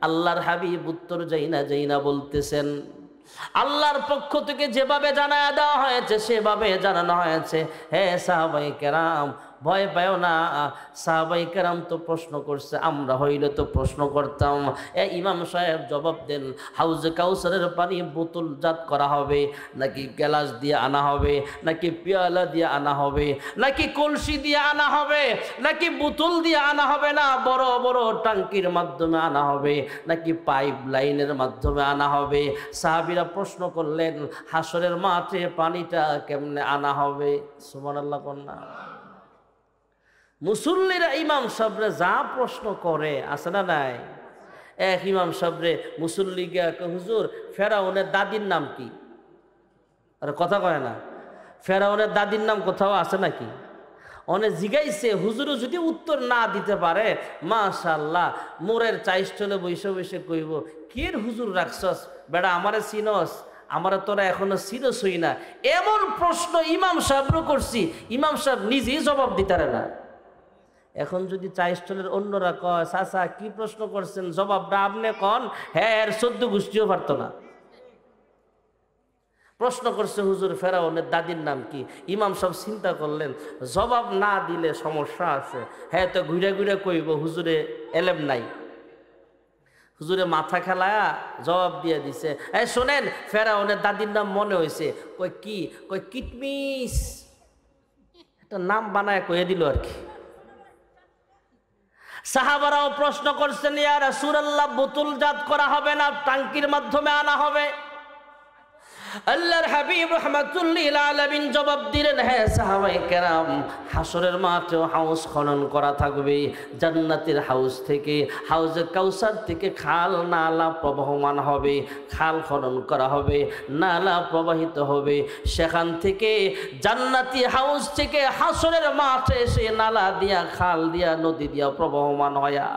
আল্লাহর হাবিব উত্তর যাই না বলতেছেন, আল্লাহর পক্ষ থেকে যেভাবে জানায়া দেওয়া হয়েছে সেভাবে জানানো হয়েছে। হে সাহাবায়ে কেরাম, ভয় পাও না। সাহাবায়ে কেরাম তো প্রশ্ন করছে, আমরা হইলে তো প্রশ্ন করতাম। ইমাম সাহেব জবাব দেন, হাউজে কাউসারের পানি বোতলজাত করা হবে নাকি গ্লাস দিয়ে আনা হবে, নাকি পেয়ালা দিয়ে আনা হবে, নাকি কলসি দিয়ে আনা হবে, নাকি বোতল দিয়ে আনা হবে, না বড় বড় টাঙ্কির মাধ্যমে আনা হবে, নাকি পাইপ লাইনের মাধ্যমে আনা হবে? সাহাবীরা প্রশ্ন করলেন, হাসরের মাঠে পানিটা কেমনে আনা হবে? সুবহানাল্লাহ কন্যা। মুসল্লিরা ইমাম সাহেবরে যা প্রশ্ন করে, আছে না নাই? এক ইমাম সাহেবরে মুসল্লি গিয়া হুজুর ফেরাউনের দাদির নাম কি? আরে কথা কয় না, ফেরাউনের দাদির নাম কোথাও আছে নাকি? অনেক জিগাইছে, হুজুরও যদি উত্তর না দিতে পারে মাশাআল্লাহ মোরের চাইষ্টলে বৈশে বৈশে কইব, কের হুজুর রাখছস বেড়া, আমারে চিনস, আমারে তোরা এখনো চিনসই না। এমন প্রশ্ন ইমাম সাহেবরও করছি, ইমাম সাহেব নিজেই জবাব দিতারে না। এখন যদি চাইষ্টলের অন্যরা কয় চাচা কি প্রশ্ন করছেন, জবাবটা আপনি কন, হ্যাঁ এর 14 গোষ্ঠীও পারতো না। প্রশ্ন করছে হুজুর ফেরাউনের দাদির নাম কি, ইমাম সাহেব চিন্তা করলেন জবাব না দিলে সমস্যা আছে, হ্যাঁ তো ঘুরে ঘুরে কইব হুজুরে এলেম নাই। হুজুরে মাথা খেলায়া জবাব দিয়ে দিছে, এই শোনেন ফেরাউনের দাদির নাম মনে হয়েছে। কই কি? কই কিটমিস, একটা নাম বানায় কয়ে দিল আর কি। সাহাবারাও প্রশ্ন করছেন, ইয়া রাসূলুল্লাহ বোতলজাত করা হবে না, টাঙ্কির মাধ্যমে আনা হবে? আল্লাহর হাবিব রাহমাতুল লিল আলামিন জবাব দিলেন, হ্যাঁ সাহাবায়ে কেরাম, হাসরের মাঠেও হাউস খনন করা থাকবে। জান্নাতের হাউস থেকে, হাউজে কাউসার থেকে খাল নালা প্রবাহমান হবে, খাল খনন করা হবে, নালা প্রবাহিত হবে। সেখান থেকে জান্নাতি হাউস থেকে হাসরের মাঠে এসে নালা দিয়া, খাল দিয়া, নদী দিয়া প্রবাহমান হয়া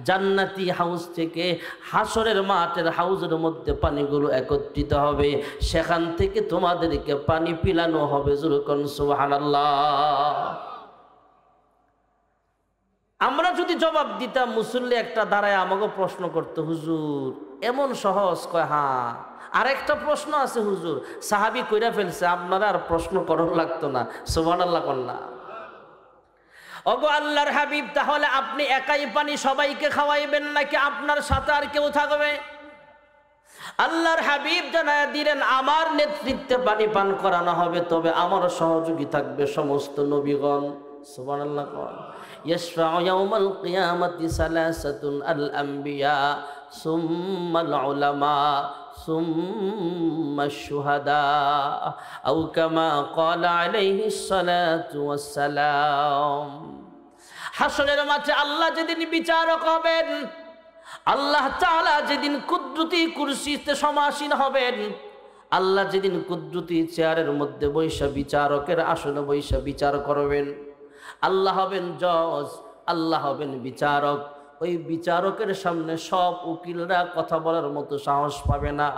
জান্নাতি হাউস থেকে হাসরের মাঠের হাউজের মধ্যে পানিগুলো একত্রিত হবে। সেখান থেকে তোমাদেরকে পানি পিলানো হবে। যুরকন সুবহানাল্লাহ। আমরা যদি জবাব দিতাম, মুসল্লি একটা দাঁড়ায় আমাকে প্রশ্ন করতো, হুজুর এমন সহজ? কয় হ্যাঁ। আরেকটা প্রশ্ন আছে হুজুর, সাহাবী কইরা ফেলছে, আপনারা আর প্রশ্ন করন লাগতো না। সুবহানাল্লাহ কন্যা। ওগো আল্লাহর হাবিব, তাহলে আপনি একাই পানি সবাইকে খাওয়াইবেন নাকি আপনার সাথে আর কেউ থাকবে? আল্লাহর হাবিব জানায়া দিলেন, আমার নেতৃত্বে পানি পান করানো হবে, তবে আমার সহযোগী থাকবে সমস্ত নবীগণ। সুবহানাল্লাহ। ইয়াশফাউ ইয়াউমাল কিয়ামাতি সালাসাতুন আল আমবিয়া সুম্মাল উলামা সুম্মাশ শুহাদা আও কামা ক্বালা আলাইহিস সালাতু ওয়াস সালাম। হাসরের মাঠে আল্লাহ যেদিন বিচারক হবেন, আল্লাহ তাআলা যেদিন কুদরতি কুরসিতে সমাসীন হবেন, আল্লাহ যেদিন কুদরতি চেয়ারের মধ্যে বৈশা বিচারকের আসনে বৈশা বিচার করবেন, আল্লাহ হবেন জজ, আল্লাহ হবেন বিচারক। ওই বিচারকের সামনে সব উকিলরা কথা বলার মতো সাহস পাবে না।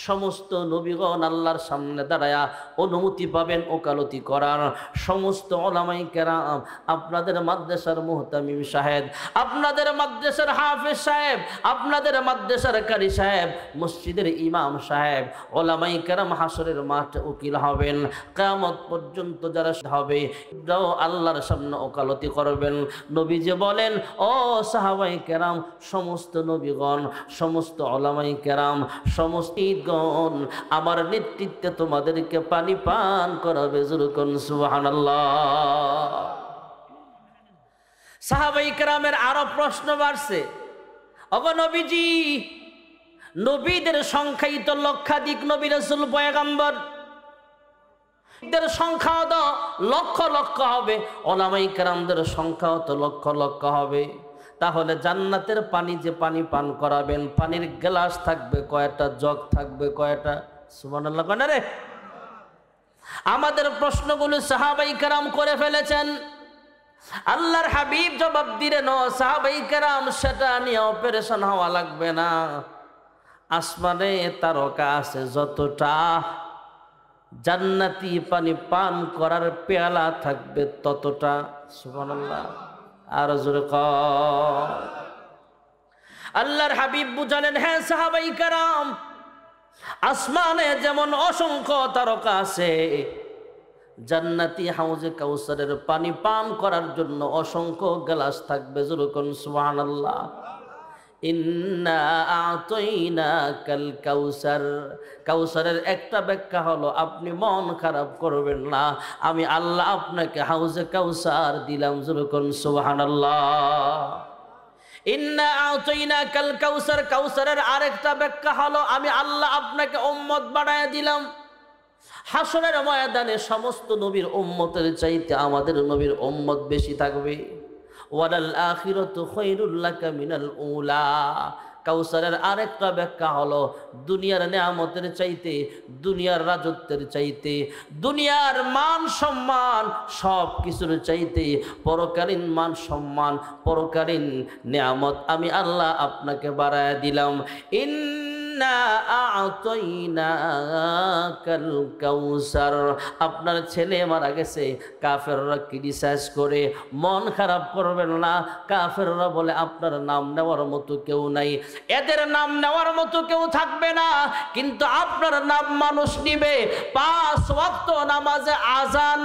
সমস্ত নবীগণ আল্লাহর সামনে দাঁড়ায়া অনুমতি পাবেন ওকালতি করার। সমস্ত উলামায়ে কেরাম, আপনাদের মাদ্রাসার মুহতামিম সাহেব, আপনাদের মাদ্রাসার হাফেজ সাহেব, আপনাদের মাদ্রাসার কারি সাহেব, মসজিদের ইমাম সাহেব, উলামায়ে কেরাম হাসরের মাঠে উকিল হবেন। কিয়ামত পর্যন্ত যারা হবে তারাও আল্লাহর সামনে ওকালতি করবেন। নবীজি বলেন, ও সাহাবা কেরাম, সমস্ত নবীগণ, সমস্ত উলামায়ে কেরাম, সমস্ত ঈদগণ আমার নেতৃত্বে তোমাদেরকে পানি পান করাবে। যুরকুন সুবহানাল্লাহ। সাহাবায়ে কেরামের আরো প্রশ্ন বাড়ছে, ওগো নবীজি, নবীদের সংখ্যাই তো লক্ষাধিক, নবী রাসূল পয়গম্বর দের সংখ্যাও তো লক্ষ লক্ষ হবে, উলামায়ে কেরামদের সংখ্যাও তো লক্ষ লক্ষ হবে। তাহলে জান্নাতের পানি যে পানি পান করাবেন, পানির গ্লাস থাকবে কয়টা, জগ থাকবে কয়টা? সুবহানাল্লাহ কেন রে? আমাদের প্রশ্নগুলো সাহাবায়ে কেরাম করে ফেলেছেন। আল্লাহর হাবিব জবাব দিলেন, ও সাহাবায়ে কেরাম, সেটা নিয়ে অপারেশন হওয়া লাগবে না। আসমানে তারকা আছে যতটা, জান্নাতি পানি পান করার পেয়ালা থাকবে ততটা। সুবহানাল্লাহ। আর জোরে কর। আল্লাহর হাবিব বুঝালেন, হ্যাঁ সাহাবায়ে কেরাম, আসমানে যেমন অসংখ্য তারকা আছে, জান্নাতি হাউজে কাউসারের পানি পান করার জন্য অসংখ্য গ্লাস থাকবে। যুরকুন সুবহানাল্লাহ। ইন্না আ'তাইনাকাল কাউসার। কাউসারের একটা ব্যাখ্যা হলো, আপনি মন খারাপ করবেন না, আমি আল্লাহ আপনাকে হাউজে কাউসার দিলাম। যুরকুন সুবহানাল্লাহ। ইন্না আ'তাইনাকাল কাউসার, কাউসারের আরেকটা ব্যাখ্যা হলো, আমি আল্লাহ আপনাকে উম্মত বানায় দিলাম। হাসরের ময়দানে সমস্ত নবীর উম্মতের চাইতে আমাদের নবীর উম্মত বেশি থাকবে। ওয়ালাল আখিরাতু খায়রুল লাকা মিনাল উলা। কাউসারের আরেকটা ব্যাখ্যা হলো দুনিয়ার নেয়ামতের চাইতে, দুনিয়ার রাজত্বের চাইতে, দুনিয়ার মান সম্মান সব কিছুর চাইতে পরকালীন মান সম্মান, পরকালীন নেয়ামত আমি আল্লাহ আপনাকে বাড়ায় দিলাম। ইন্না আ'তাইনাকাল কাউসার। আপনার ছেলে মারা গেছে, কাফেররা ক্রিটিসাইজ করে, মন খারাপ করবেন না। কাফেররা বলে আপনার নাম নেওয়ার মতো কেউ নাই, এদের নাম নেওয়ার মতো কেউ থাকবে না, কিন্তু আপনার নাম মানুষ নিবে। 5 ওয়াক্ত নামাজে আজান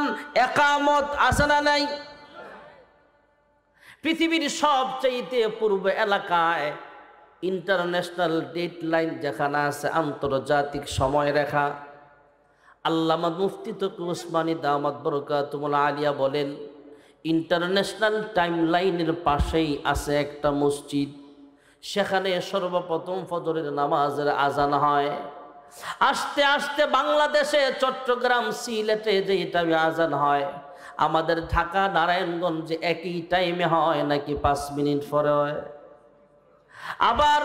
একামত আছে না নাই? পৃথিবীর সবচেয়ে পূর্ব এলাকায় ইন্টারন্যাশনাল ডেডলাইন যেখানে আছে, আন্তর্জাতিক সময় রেখা, আল্লামা মুফতি তকি উসমানী দামাত বরকাতুল আলিয়া বলেন, ইন্টারন্যাশনাল টাইম লাইনের পাশেই আছে একটা মসজিদ, সেখানে সর্বপ্রথম ফজরের নামাজের আজান হয়। আস্তে আস্তে বাংলাদেশে চট্টগ্রাম, সিলেটে যে টাইমে আজান হয়, আমাদের ঢাকা নারায়ণগঞ্জে একই টাইমে হয় নাকি 5 মিনিট পরে হয়? আবার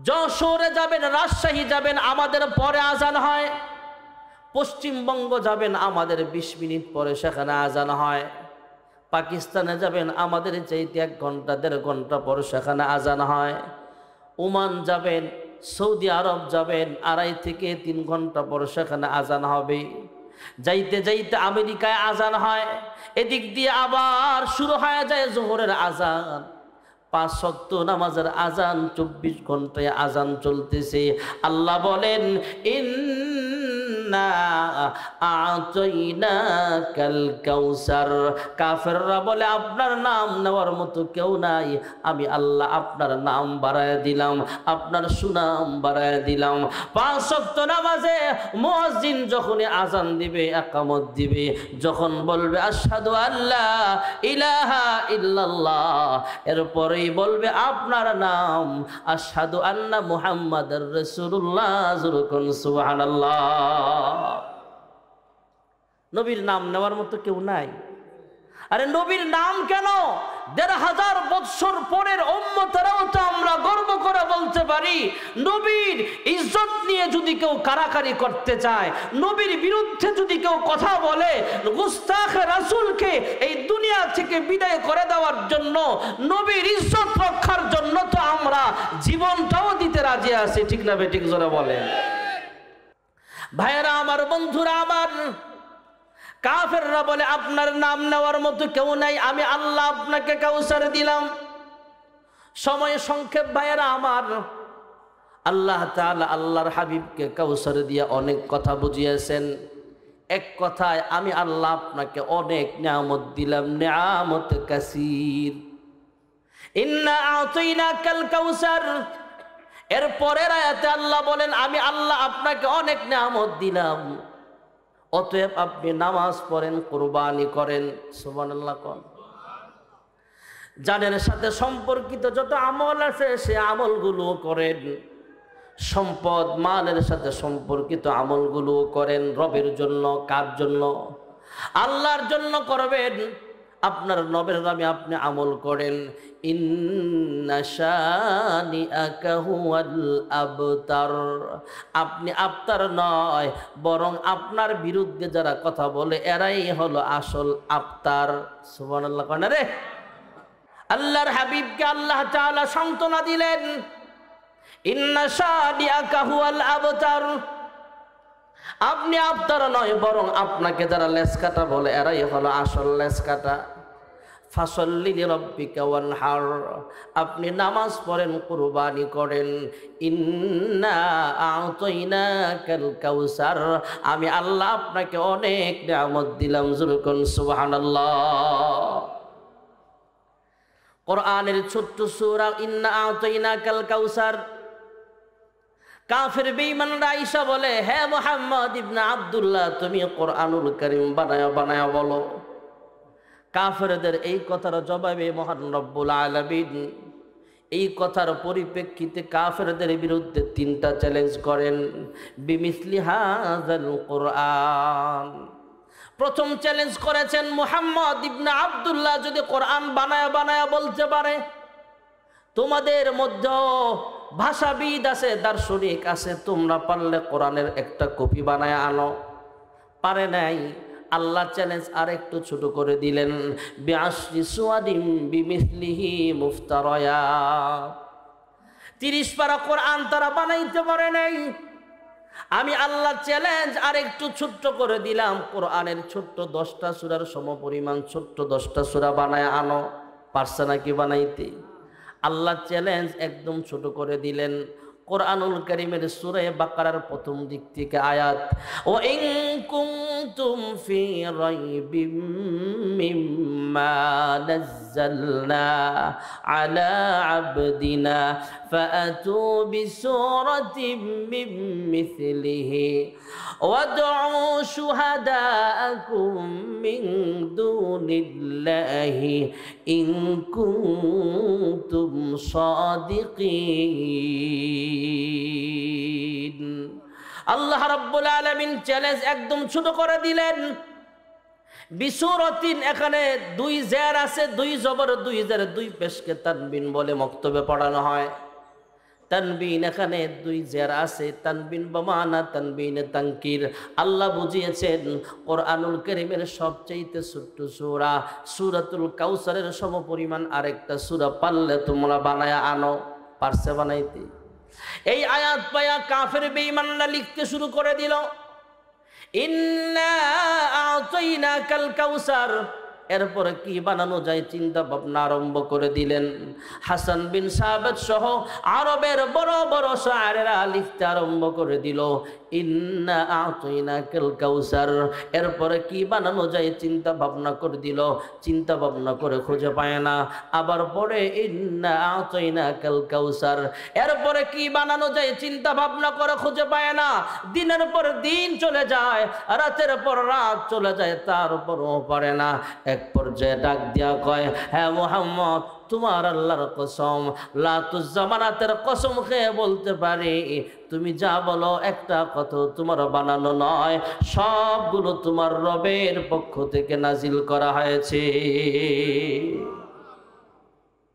যশোরে যাবেন, রাজশাহী যাবেন, আমাদের পরে আজান হয়। পশ্চিমবঙ্গ যাবেন, আমাদের 20 মিনিট পরে সেখানে আজান হয়। পাকিস্তানে যাবেন, আমাদের চাইতে 1 ঘন্টা 1.5 ঘন্টা পরে সেখানে আজান হয়। ওমান যাবেন, সৌদি আরব যাবেন, 2.5 থেকে 3 ঘন্টা পরে সেখানে আজান হবে। যাইতে যাইতে আমেরিকায় আজান হয়, এদিক দিয়ে আবার শুরু হয়ে যায় জোহরের আজান। 5 ওয়াক্ত নামাজের আজান, 24 ঘন্টায় আজান চলতেছে। আল্লাহ বলেন, ইন্না আ'তাইনাকাল কাউসার। কাফেররা বলে আপনার নাম নেওয়ার মতো কেউ নাই, আমি আল্লাহ আপনার নাম বাড়ায় দিলাম, আপনার সুনাম বাড়ায় দিলাম। 5 ওয়াক্ত নামাজে মুয়াজ্জিন যখনই আজান দিবে, একামত দিবে, যখন বলবে আশহাদু আল্লা ইলাহা ইল্লাল্লাহ, এরপরেই বলবে আপনার নাম, আশহাদু আন্না মুহাম্মাদুর রাসূলুল্লাহ, যুরকুন সুবহানাল্লাহ। নবীর নাম নেওয়ার মতো কেউ নাই। আরে নবীর নাম কেন, 1500 বৎসর পরের উম্মতরাও তো আমরা গর্ব করে বলতে পারি। নবীর ইজ্জত নিয়ে যদি কেউ কারাকারি করতে চায়, নবীর বিরুদ্ধে যদি কেউ কথা বলে, গুস্তাখ রাসূলকে এই দুনিয়া থেকে বিদায় করে দেওয়ার জন্য, নবীর ইজ্জত রক্ষার জন্য তো আমরা জীবনটাও দিতে রাজি আছি। ঠিক না বেঠিক জোরে বলেন? ভাইয়েরা আমার, বন্ধুরা আমার, কাফেররা বলে আপনার নাম নেওয়ার মতো কেউ নাই, আমি আল্লাহ আপনাকে কাউসার দিলাম। সময় সংক্ষেপ ভাইয়েরা আমার, আল্লাহ তাআলা আল্লাহর হাবিবকে কাউসার দিয়ে অনেক কথা বুঝিয়েছেন। এক কথায় আমি আল্লাহ আপনাকে অনেক নিয়ামত দিলাম, নিয়ামত কাসীর। ইন্না আ'তাইনাকাল কাউসার। এর পরের আয়াতে আল্লাহ বলেন, আমি আল্লাহ আপনাকে অনেক নিয়ামত দিলাম, অতএব আপনি নামাজ পড়েন, কুরবানি করেন। সুবহানাল্লাহ কোন। জানের সাথে সম্পর্কিত যত আমল আছে সে আমলগুলো করেন, সম্পদ মালের সাথে সম্পর্কিত আমলগুলো করেন। রবের জন্য, কার জন্য? আল্লাহর জন্য করবেন। আপনার নবের নামে আপনি আমল করেন। ইন্না শানিআকা হুয়াল আবতার। আপনি আবতার নয়, বরং আপনার বিরুদ্ধে যারা কথা বলে এরাই হলো আসল আবতার। সুবহানাল্লাহ কোন রে? আল্লাহর হাবিবকে আল্লাহ তাআলা সান্ত্বনা দিলেন, ইন্না শানিআকা হুয়াল আবতার। আপনি আবতার নয়, বরং আপনাকে যারা লেসকাটা বলে এরাই হলো আসল লেসকাটা। ফাসল্লি লিরাব্বিকা ওয়ানহার। আপনি নামাজ পড়েন, কুরবানি করেন। ইন্না আ'তাইনাকাল কাউসার। আমি আল্লাহ আপনাকে অনেক নিয়ামত দিলাম। যুরকুন সুবহানাল্লাহ। কোরআনের ছোট্ট সূরা ইন্না আ'তাইনাকাল কাউসার। কাফের বেঈমানরা আয়েশা বলে, হে মুহাম্মদ ইবনে আব্দুল্লাহ, তুমি কোরআনুল কারীম বানায়া বলো। কাফেরদের এই কথার জবাবে মহান রব্বুল আলামিন এই কথার পরিপ্রেক্ষিতে কাফেরদের বিরুদ্ধে 3টা চ্যালেঞ্জ করেন। বিমিসলি হাযাল কোরআন। প্রথম চ্যালেঞ্জ করেছেন, মুহাম্মদ ইবনে আব্দুল্লাহ যদি কোরআন বানায়া বলতে পারে তোমাদের মধ্যে ভাষাবিদ আছে, দার্শনিক আছে, তোমরা পারলে কোরআনের একটা কপি বানায় আনো। পারে নাই। আল্লাহ চ্যালেঞ্জ আর একটু ছোট করে দিলেন, বিআশরি সুওয়ারিম বিমিসলিহি মুফতারায়া। 30 পারা কোরআন তারা বানাইতে পারে নাই। আমি আল্লাহ চ্যালেঞ্জ আর একটু ছোট্ট করে দিলাম, কোরআনের ছোট্ট 10টা সূরার সমপরিমাণ ছোট্ট 10টা সূরা বানায় আনো। পারছে নাকি বানাইতে? আল্লাহ চ্যালেঞ্জ একদম ছোট করে দিলেন। কোরআনুল কারীমের সূরা বাকারার প্রথম দিক থেকে আয়াত, ওয়া ইন কুনতুম ফি রাইবিম মিম্মা নাযালনা আলা আবদিনা ফাআতু বিসূরাতিম মিন মিসলিহি ওয়াদউ শুহাদাআকুম মিন দুনিল্লাহি ইন কুনতুম সাদিকিন। আল্লাহ রাব্বুল আলামিন চ্যালেঞ্জ একদম ছোট করে দিলেন। বিসূরাতিন, এখানে 2 জের আছে, 2 জবর 2 জের 2 পেশকে তানবিন বলে মক্তবে পড়ানো হয়। তানবিন, এখানে 2 জের আছে, তানবিন বমানা তানবিনে তানকির। আল্লাহ বুঝিয়েছেন কোরআনুল কারীমের সবচেয়ে ছোট্ট সূরা সূরাতুল কাউসারের সমপরিমাণ আরেকটা সূরা পারলে তোমরা বানায়া আনো। পারছে বানাইতে? এই আয়াত পায়া কাফের বেঈমানরা লিখতে শুরু করে দিল, ইন্না আ'তাইনাকাল কাউসার। এরপরে কি বানানো যায় চিন্তা ভাবনা আরম্ভ করে দিলেন। হাসান বিন সাবিত সহ আরবের বড় বড় শায়েরেরা লিখতে আরম্ভ করে দিল, ইন্না আ'তাইনাকাল কাউসার। এরপরে কি বানানো যায় চিন্তা ভাবনা করে দিল, চিন্তা ভাবনা করে খুঁজে পায় না। আবার পরে ইন্না আ'তাইনাকাল কাউসার। এরপরে কি বানানো যায় চিন্তা ভাবনা করে খুঁজে পায় না। দিনের পর দিন চলে যায়, রাতের পর রাত চলে যায়, তারপরও পারে না। এক পর্যায়ে ডাক দিয়া কয়, হ্যাঁ মুহাম্মদ, তোমার আল্লাহর কসম, লাতুজ জামানাতের কসম খেয়ে বলতে পারি, তুমি যা বলো একটা কথা তোমার বানানো নয়, সবগুলো তোমার রবের পক্ষ থেকে নাজিল করা হয়েছে।